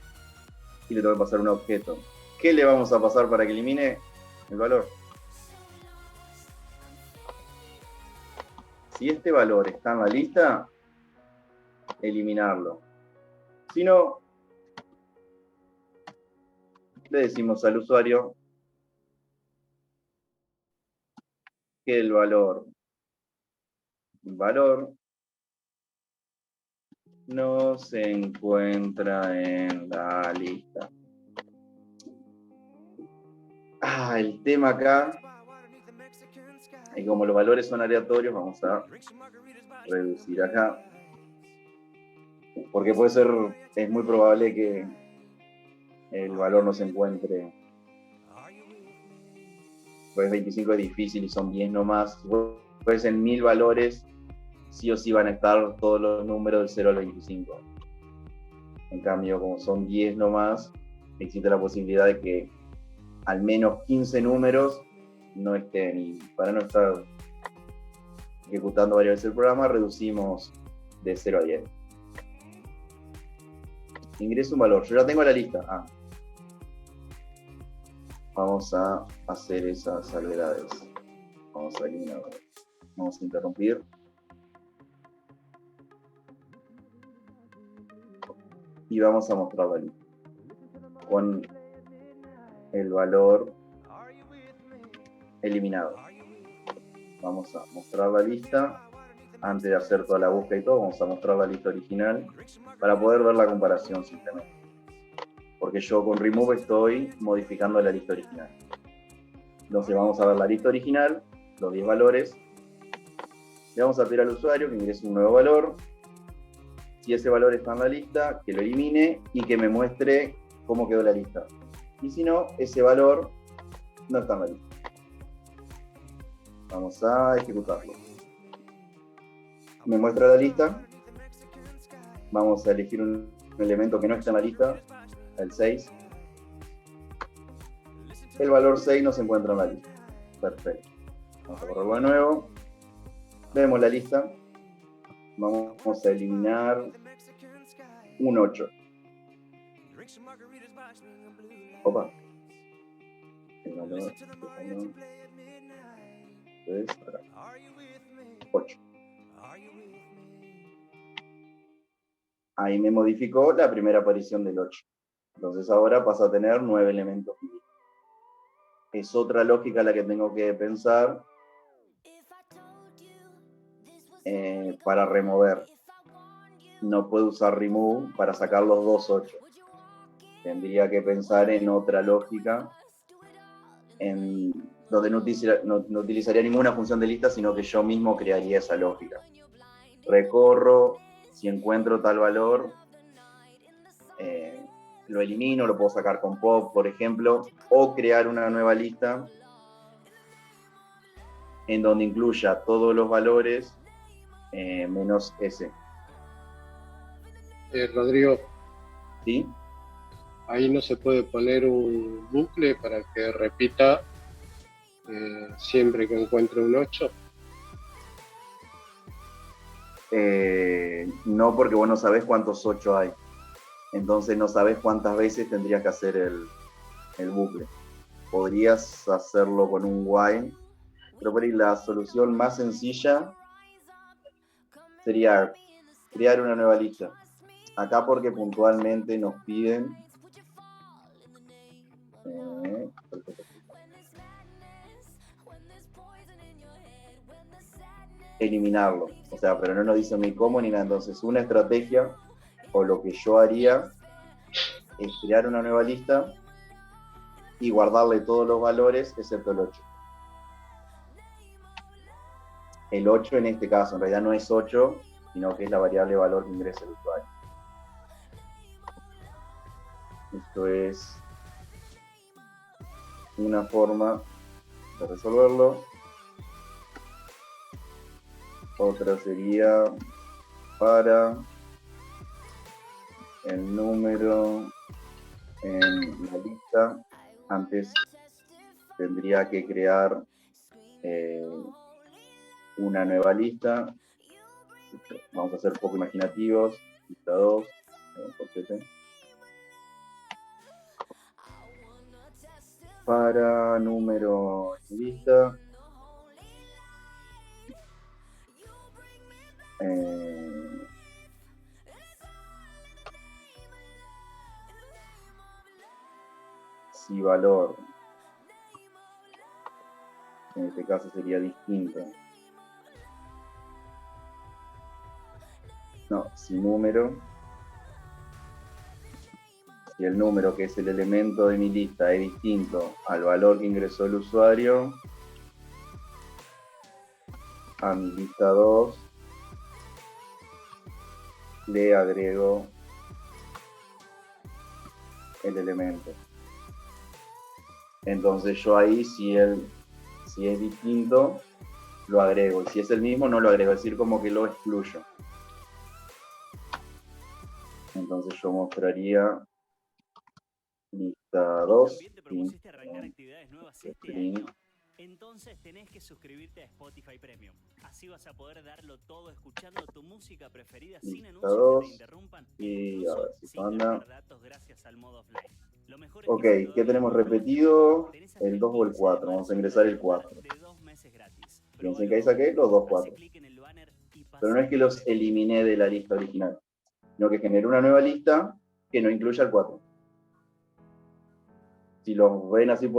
Y le tengo que pasar un objeto. ¿Qué le vamos a pasar para que elimine el valor? Si este valor está en la lista, eliminarlo. Si no, le decimos al usuario que el valor no se encuentra en la lista. El tema acá, y como los valores son aleatorios, vamos a reducir acá. Porque puede ser, es muy probable que el valor no se encuentre. Pues 25 es difícil y son 10 nomás. Pues en 1000 valores, sí o sí van a estar todos los números del 0 al 25. En cambio, como son 10 nomás, existe la posibilidad de que al menos 15 números no estén. Y para no estar ejecutando varias veces el programa, reducimos de 0 a 10. Ingreso un valor. Yo ya tengo la lista. Vamos a hacer esas salvedades. Vamos a eliminar. Vamos a interrumpir. Y vamos a mostrar la lista con el valor eliminado. Vamos a mostrar la lista. Antes de hacer toda la búsqueda y todo, vamos a mostrar la lista original para poder ver la comparación simplemente. Porque yo con remove estoy modificando la lista original. Entonces vamos a ver la lista original, los 10 valores. Le vamos a pedir al usuario que ingrese un nuevo valor. Si ese valor está en la lista, que lo elimine y que me muestre cómo quedó la lista. Y si no, ese valor no está en la lista. Vamos a ejecutarlo. Me muestra la lista. Vamos a elegir un elemento que no está en la lista, el 6. El valor 6 no se encuentra en la lista. Perfecto. Vamos a correrlo de nuevo. Vemos la lista. Vamos a eliminar un 8. Opa. El valor es 8. Ahí me modificó la primera aparición del 8. Entonces ahora pasa a tener 9 elementos. Es otra lógica la que tengo que pensar para remover. No puedo usar remove para sacar los dos 8. Tendría que pensar en otra lógica donde no utilizaría ninguna función de lista, sino que yo mismo crearía esa lógica. Recorro, si encuentro tal valor, lo elimino, lo puedo sacar con pop, por ejemplo, o crear una nueva lista en donde incluya todos los valores menos ese. Rodrigo, ¿Sí? ahí no se puede poner un bucle para que repita siempre que encuentre un 8. No, porque vos no sabés cuántos 8 hay. Entonces no sabés cuántas veces tendrías que hacer el bucle. Podrías hacerlo con un while, pero por ahí la solución más sencilla sería crear una nueva lista. Acá porque puntualmente nos piden eliminarlo. O sea, pero no nos dicen ni cómo ni nada. Entonces una estrategia o lo que yo haría es crear una nueva lista y guardarle todos los valores excepto el 8. El 8 en este caso en realidad no es 8, sino que es la variable valor que ingresa el usuario. Esto es una forma de resolverlo. Otra sería para el número en la lista. Antes tendría que crear una nueva lista. Vamos a ser poco imaginativos. Lista 2. Para número en lista. Si valor, en este caso sería distinto. No, si número, si el número que es el elemento de mi lista es distinto al valor que ingresó el usuario, a mi lista 2 le agrego el elemento. Entonces yo ahí, si es distinto, lo agrego. Y si es el mismo, no lo agrego. Es decir, como que lo excluyo. Entonces yo mostraría lista 2. String Entonces tenés que suscribirte a Spotify Premium. Así vas a poder darlo todo escuchando tu música preferida sin anuncios que te interrumpan y a ver si sin anda. ganar datos gracias al modo offline. Lo mejor es Ok, que ¿qué tenemos repetido? El 2 o el 4. Vamos a ingresar el 4. Fíjense que ahí saqué los dos 4. Pero no es que los eliminé de la lista original, sino que generé una nueva lista que no incluya el 4. Si los ven así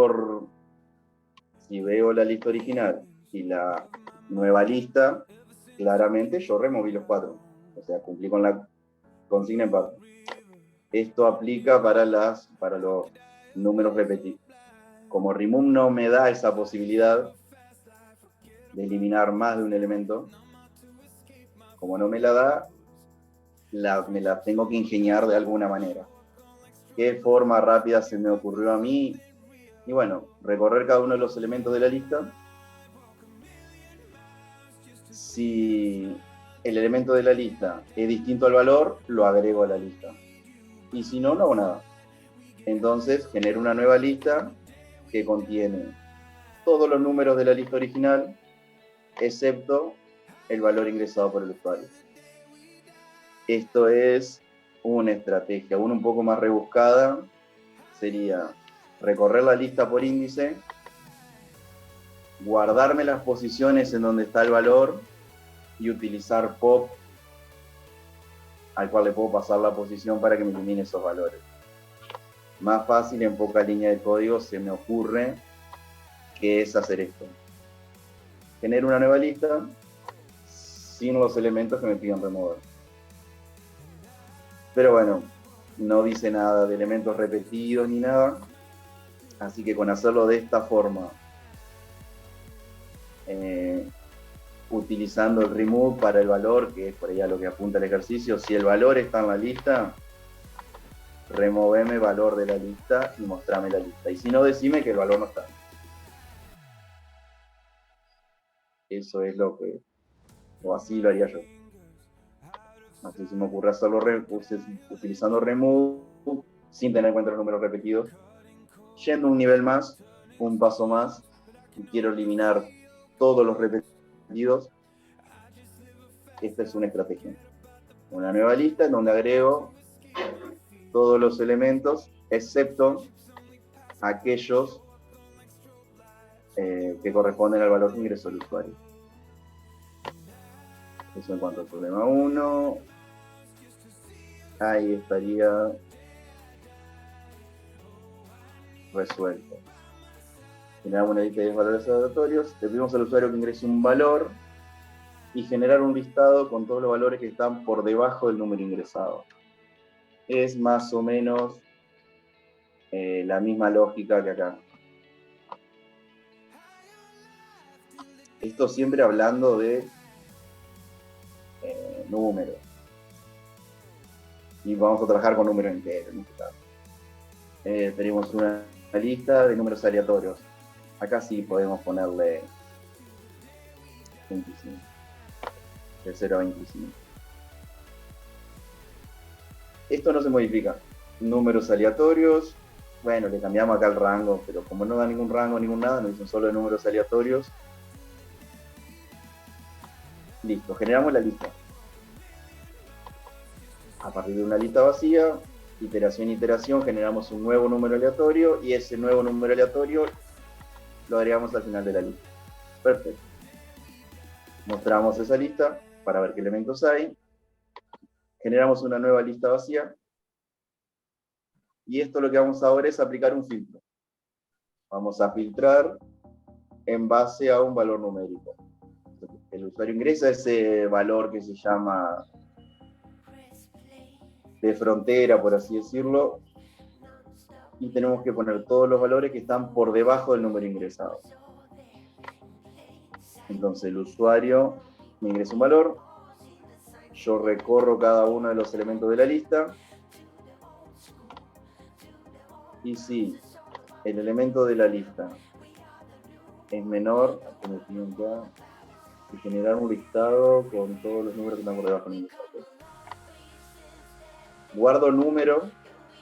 si veo la lista original y la nueva lista, claramente yo removí los 4. O sea, cumplí con la consigna en parte. Esto aplica para los números repetidos. Como Remove no me da esa posibilidad de eliminar más de un elemento, como no me la da, me la tengo que ingeniar de alguna manera. ¿Qué forma rápida se me ocurrió a mí? Y bueno, recorrer cada uno de los elementos de la lista. Si el elemento de la lista es distinto al valor, lo agrego a la lista. Y si no, no hago nada. Entonces genero una nueva lista que contiene todos los números de la lista original, excepto el valor ingresado por el usuario. Esto es una estrategia, aún un poco más rebuscada, sería recorrer la lista por índice, guardarme las posiciones en donde está el valor y utilizar pop al cual le puedo pasar la posición para que me elimine esos valores. Más fácil, en poca línea de código, se me ocurre que es hacer esto. Genero una nueva lista sin los elementos que me pidan remover. Pero bueno, no dice nada de elementos repetidos ni nada, así que con hacerlo de esta forma, utilizando el remove para el valor, que es por allá lo que apunta el ejercicio, si el valor está en la lista, removeme valor de la lista y mostrame la lista. Y si no, decime que el valor no está. Eso es o así lo haría yo. Así se me ocurre hacerlo utilizando remove sin tener en cuenta los números repetidos. Yendo un nivel más, un paso más, y quiero eliminar todos los repetidos. Esta es una estrategia. Una nueva lista en donde agrego todos los elementos, excepto aquellos que corresponden al valor que ingresó el usuario. Eso en cuanto al problema 1. Ahí estaría resuelto. Generamos una lista de 10 valores aleatorios, le pedimos al usuario que ingrese un valor y generar un listado con todos los valores que están por debajo del número ingresado. Es más o menos la misma lógica que acá. Esto siempre hablando de números. Y vamos a trabajar con números enteros en este caso. Tenemos una lista de números aleatorios. Acá sí podemos ponerle 25. De 0 a 25. Esto no se modifica. Números aleatorios. Bueno, le cambiamos acá el rango, pero como no da ningún rango, ningún nada, nos dicen solo de números aleatorios. Listo, generamos la lista. A partir de una lista vacía, iteración, iteración, generamos un nuevo número aleatorio y ese nuevo número aleatorio lo agregamos al final de la lista. Perfecto. Mostramos esa lista para ver qué elementos hay. Generamos una nueva lista vacía. Y esto lo que vamos ahora es aplicar un filtro. Vamos a filtrar en base a un valor numérico. El usuario ingresa ese valor que se llama de frontera, por así decirlo, y tenemos que poner todos los valores que están por debajo del número ingresado. Entonces el usuario me ingresa un valor, yo recorro cada uno de los elementos de la lista, y si el elemento de la lista es menor, aquí me piden acá, y generar un listado con todos los números que están por debajo del ingresado. Guardo número,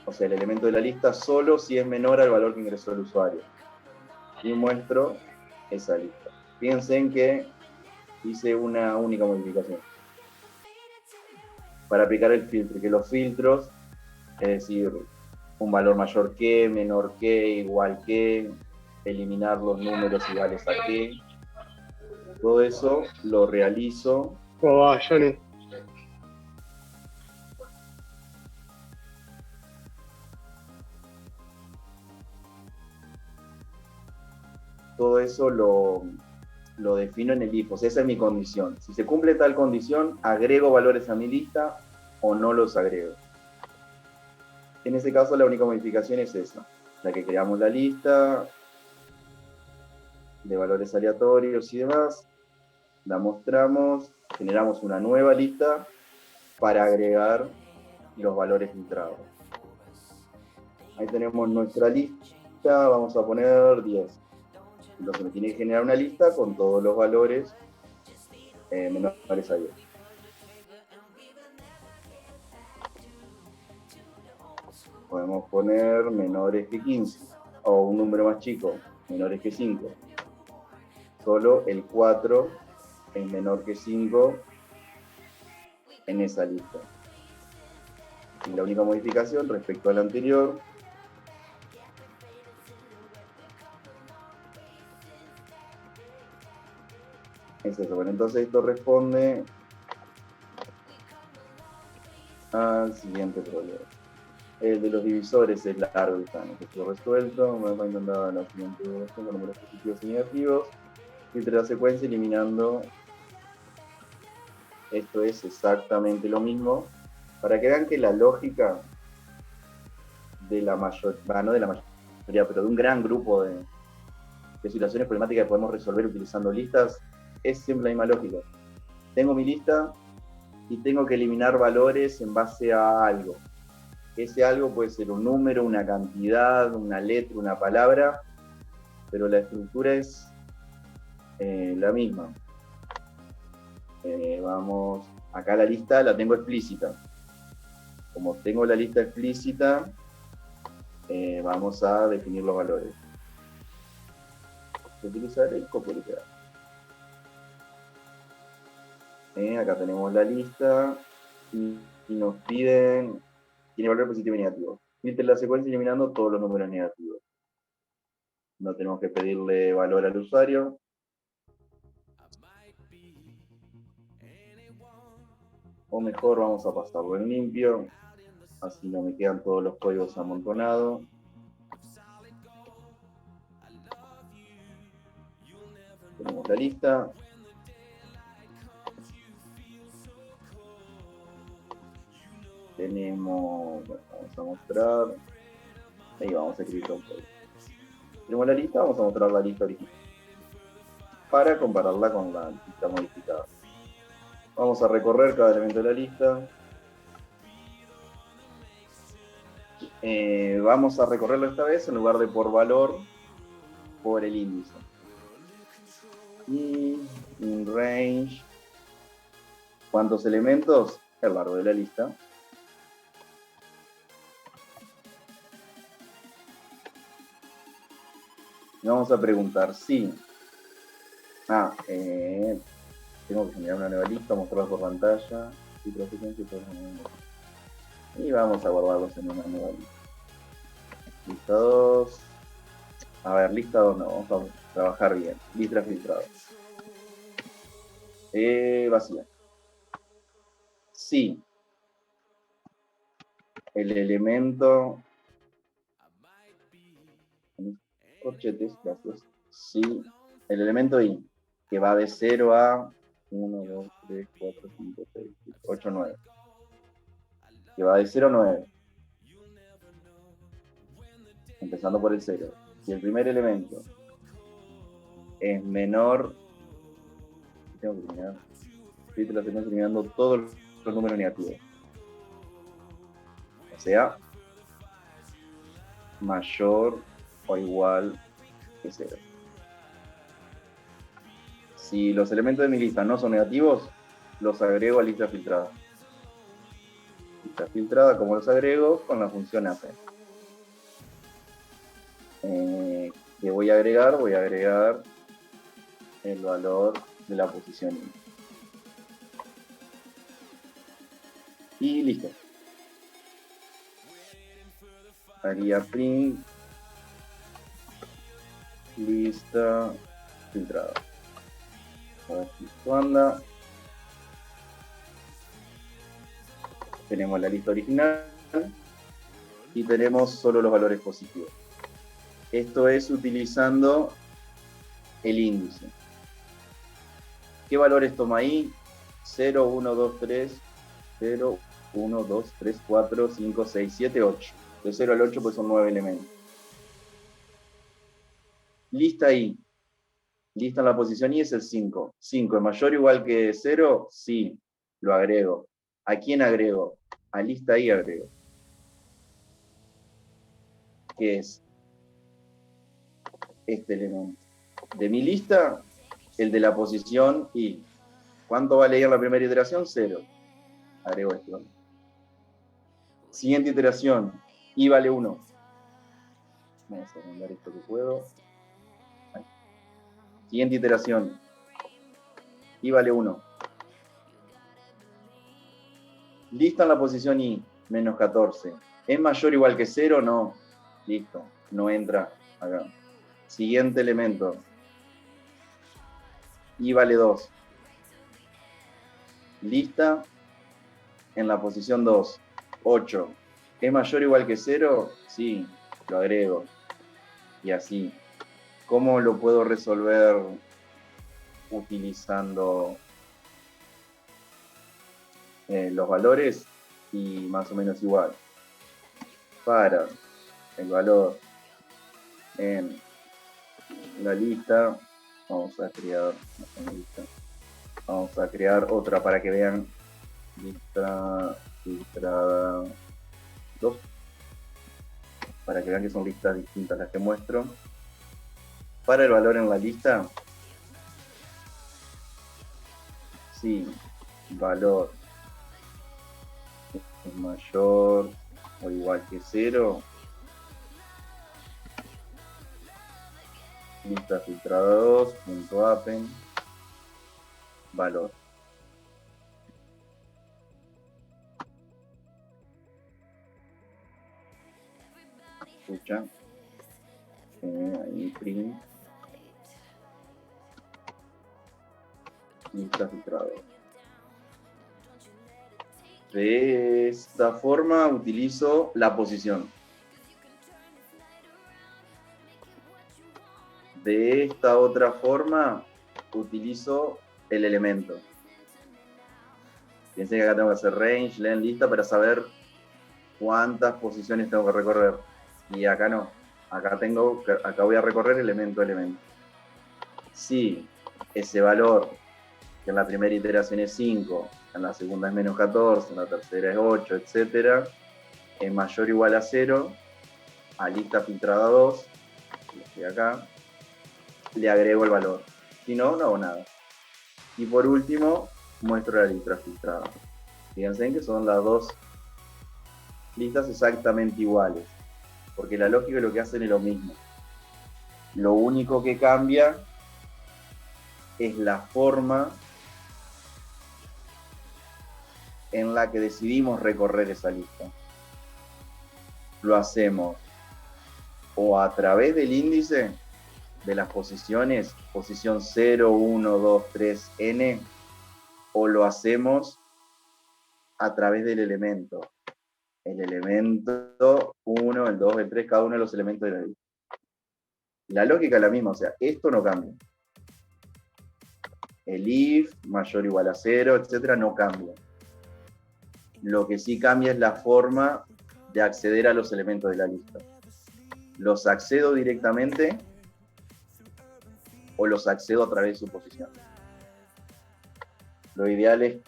o sea, el elemento de la lista, solo si es menor al valor que ingresó el usuario. Y muestro esa lista. Fíjense en que hice una única modificación. Para aplicar el filtro, que los filtros, es decir, un valor mayor que, menor que, igual que, eliminar los números iguales a que, todo eso lo realizo. ¿Cómo va, Johnny? Todo eso lo defino en el if, o sea, esa es mi condición. Si se cumple tal condición, agrego valores a mi lista o no los agrego. En ese caso, la única modificación es esa, la que creamos la lista de valores aleatorios y demás, la mostramos, generamos una nueva lista para agregar los valores filtrados. Ahí tenemos nuestra lista, vamos a poner 10. Entonces me tiene que generar una lista con todos los valores menores a 10. Podemos poner menores que 15, o un número más chico, menores que 5. Solo el 4 es menor que 5 en esa lista. Y la única modificación respecto a la anterior es eso. Bueno, entonces esto responde al siguiente problema. El de los divisores es largo, está resuelto. Me va a intentar la siguiente evaluación con números positivos y negativos. Filtra la secuencia eliminando. Esto es exactamente lo mismo. Para que vean que la lógica de la mayoría, no de la mayoría, pero de un gran grupo de situaciones problemáticas que podemos resolver utilizando listas, es siempre la misma lógica. Tengo mi lista y tengo que eliminar valores en base a algo. Ese algo puede ser un número, una cantidad, una letra, una palabra, pero la estructura es la misma. Vamos, acá la lista la tengo explícita. Como tengo la lista explícita, vamos a definir los valores. Utilizar el copo literal. Acá tenemos la lista y nos piden, tiene valor positivo y negativo. Filtre la secuencia eliminando todos los números negativos. No tenemos que pedirle valor al usuario. O mejor vamos a pasarlo en limpio, así no me quedan todos los códigos amontonados. Tenemos la lista. Tenemos, bueno, vamos a mostrar, ahí vamos a escribir un código. Tenemos la lista, vamos a mostrar la lista original para compararla con la lista modificada. Vamos a recorrer cada elemento de la lista. Vamos a recorrerlo esta vez en lugar de por valor, por el índice. Y in range, ¿cuántos elementos? El largo de la lista. Y vamos a preguntar si tengo que generar una nueva lista, mostrarla por pantalla y vamos a guardarlos en una nueva lista. Lista 2. A ver, lista 2 no, vamos a trabajar bien. Lista filtrada. Vacía. Sí. El elemento. Corchetes, gracias. Sí. El elemento I, que va de 0 a 1, 2, 3, 4, 5, 6, 7, 8, 9. Que va de 0 a 9. Empezando por el 0. Si el primer elemento es menor, tengo que eliminar. Fíjate, la tenemos eliminando todos los números negativos. O sea, mayor o igual que 0. Si los elementos de mi lista no son negativos, los agrego a lista filtrada. Lista filtrada, ¿cómo los agrego? Con la función append. Que voy a agregar el valor de la posición I. Y listo. Haría print, lista filtrada. A ver si esto anda. Tenemos la lista original y tenemos solo los valores positivos. Esto es utilizando el índice. ¿Qué valores toma ahí? 0, 1, 2, 3, 0, 1, 2, 3, 4, 5, 6, 7, 8. De 0 al 8 pues son 9 elementos. Lista I. Lista en la posición I es el 5. 5 es mayor o igual que 0, sí, lo agrego. ¿A quién agrego? A lista I agrego. ¿Qué es? Este elemento. De mi lista, el de la posición I. ¿Cuánto vale I en la primera iteración? 0. Agrego esto. Siguiente iteración, I vale 1. Vamos a mandar esto que puedo. Ahí. Siguiente iteración, I vale 1. Lista en la posición I, menos 14. ¿Es mayor o igual que 0? No. Listo, no entra acá. Siguiente elemento, I vale 2. Lista en la posición 2, 8. ¿Es mayor o igual que 0? Sí, lo agrego. Y así. ¿Cómo lo puedo resolver utilizando los valores? Y más o menos igual. Para el valor en la lista, vamos a crear otra para que vean. Lista filtrada 2, para que vean que son listas distintas las que muestro. Para el valor en la lista, si valor es mayor o igual que 0, lista filtrada 2, punto append, valor. Escuchan, ahí print, lista filtrada. De esta forma utilizo la posición. De esta otra forma utilizo el elemento. Piensen que acá tengo que hacer range, len, lista para saber cuántas posiciones tengo que recorrer. Y acá no. Acá voy a recorrer elemento a elemento. Si ese valor, que en la primera iteración es 5, en la segunda es menos 14, en la tercera es 8, etc., es mayor o igual a 0, a lista filtrada 2, y acá, le agrego el valor. Si no, no hago nada. Y por último, muestro la lista filtrada. Fíjense que son las dos listas exactamente iguales, porque la lógica lo que hacen es lo mismo. Lo único que cambia es la forma en la que decidimos recorrer esa lista. Lo hacemos o a través del índice de las posiciones, posición 0, 1, 2, 3, n, o lo hacemos a través del elemento. El elemento 1, el 2, el 3, cada uno de los elementos de la lista. La lógica es la misma, o sea, esto no cambia. El if, mayor o igual a 0, etcétera, no cambia. Lo que sí cambia es la forma de acceder a los elementos de la lista. ¿Los accedo directamente o los accedo a través de su posición? Lo ideal es,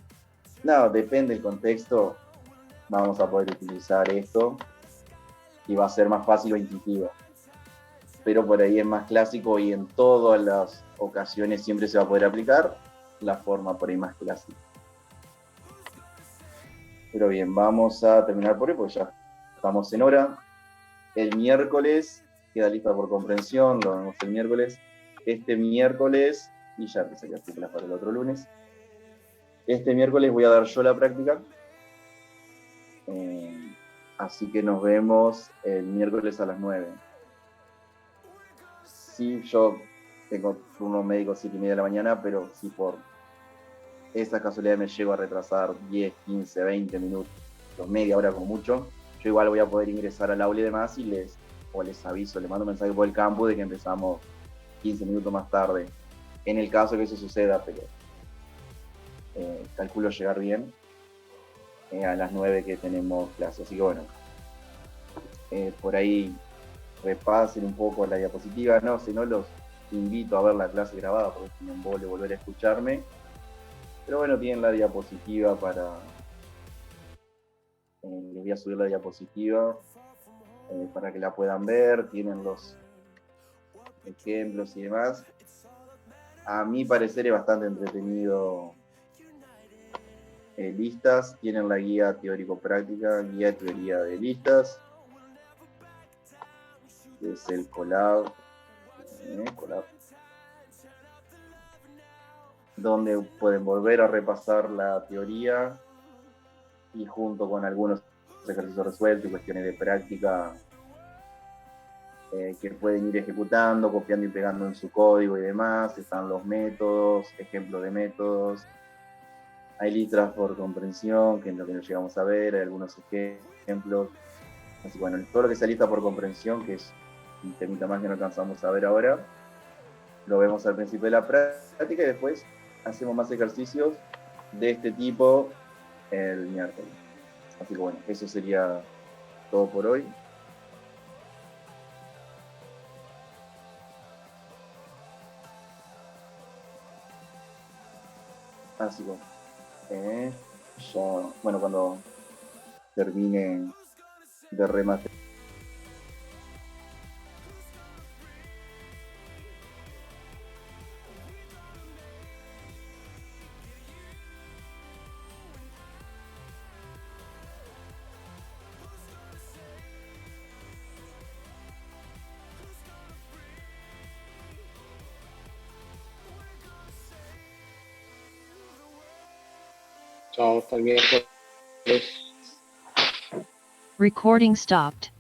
no, depende del contexto, vamos a poder utilizar esto y va a ser más fácil o intuitivo. Pero por ahí es más clásico y en todas las ocasiones siempre se va a poder aplicar la forma por ahí más clásica. Pero bien, vamos a terminar por hoy porque ya estamos en hora. El miércoles queda lista por comprensión, lo vemos el miércoles. Este miércoles y ya empezaría cuplas para el otro lunes. Este miércoles voy a dar yo la práctica, así que nos vemos el miércoles a las 9. Sí, yo tengo turno médico 7:30 de la mañana, pero si por esa casualidad me llego a retrasar 10, 15, 20 minutos, media hora como mucho, yo igual voy a poder ingresar al aula y demás y les aviso, les mando un mensaje por el campus de que empezamos 15 minutos más tarde, en el caso que eso suceda, pero calculo llegar bien a las 9 que tenemos clase. Así que bueno, por ahí repasen un poco la diapositiva, no, si no los invito a ver la clase grabada porque si me embole volver a escucharme, pero bueno, tienen la diapositiva para... les voy a subir la diapositiva para que la puedan ver, tienen los ejemplos y demás. A mi parecer es bastante entretenido. Listas, tienen la guía teórico-práctica, guía de teoría de listas, que es el collab, donde pueden volver a repasar la teoría y junto con algunos ejercicios resueltos y cuestiones de práctica que pueden ir ejecutando, copiando y pegando en su código y demás. Están los métodos, ejemplos de métodos. Hay listas por comprensión, que es lo que nos llegamos a ver, hay algunos ejemplos. Así que bueno, todo lo que sea lista por comprensión, que es un temita más que no alcanzamos a ver ahora, lo vemos al principio de la práctica y después hacemos más ejercicios de este tipo el miércoles. Así que bueno, eso sería todo por hoy. Así que ya, bueno, cuando termine de rematar. Chao, hasta el miércoles. Recording stopped.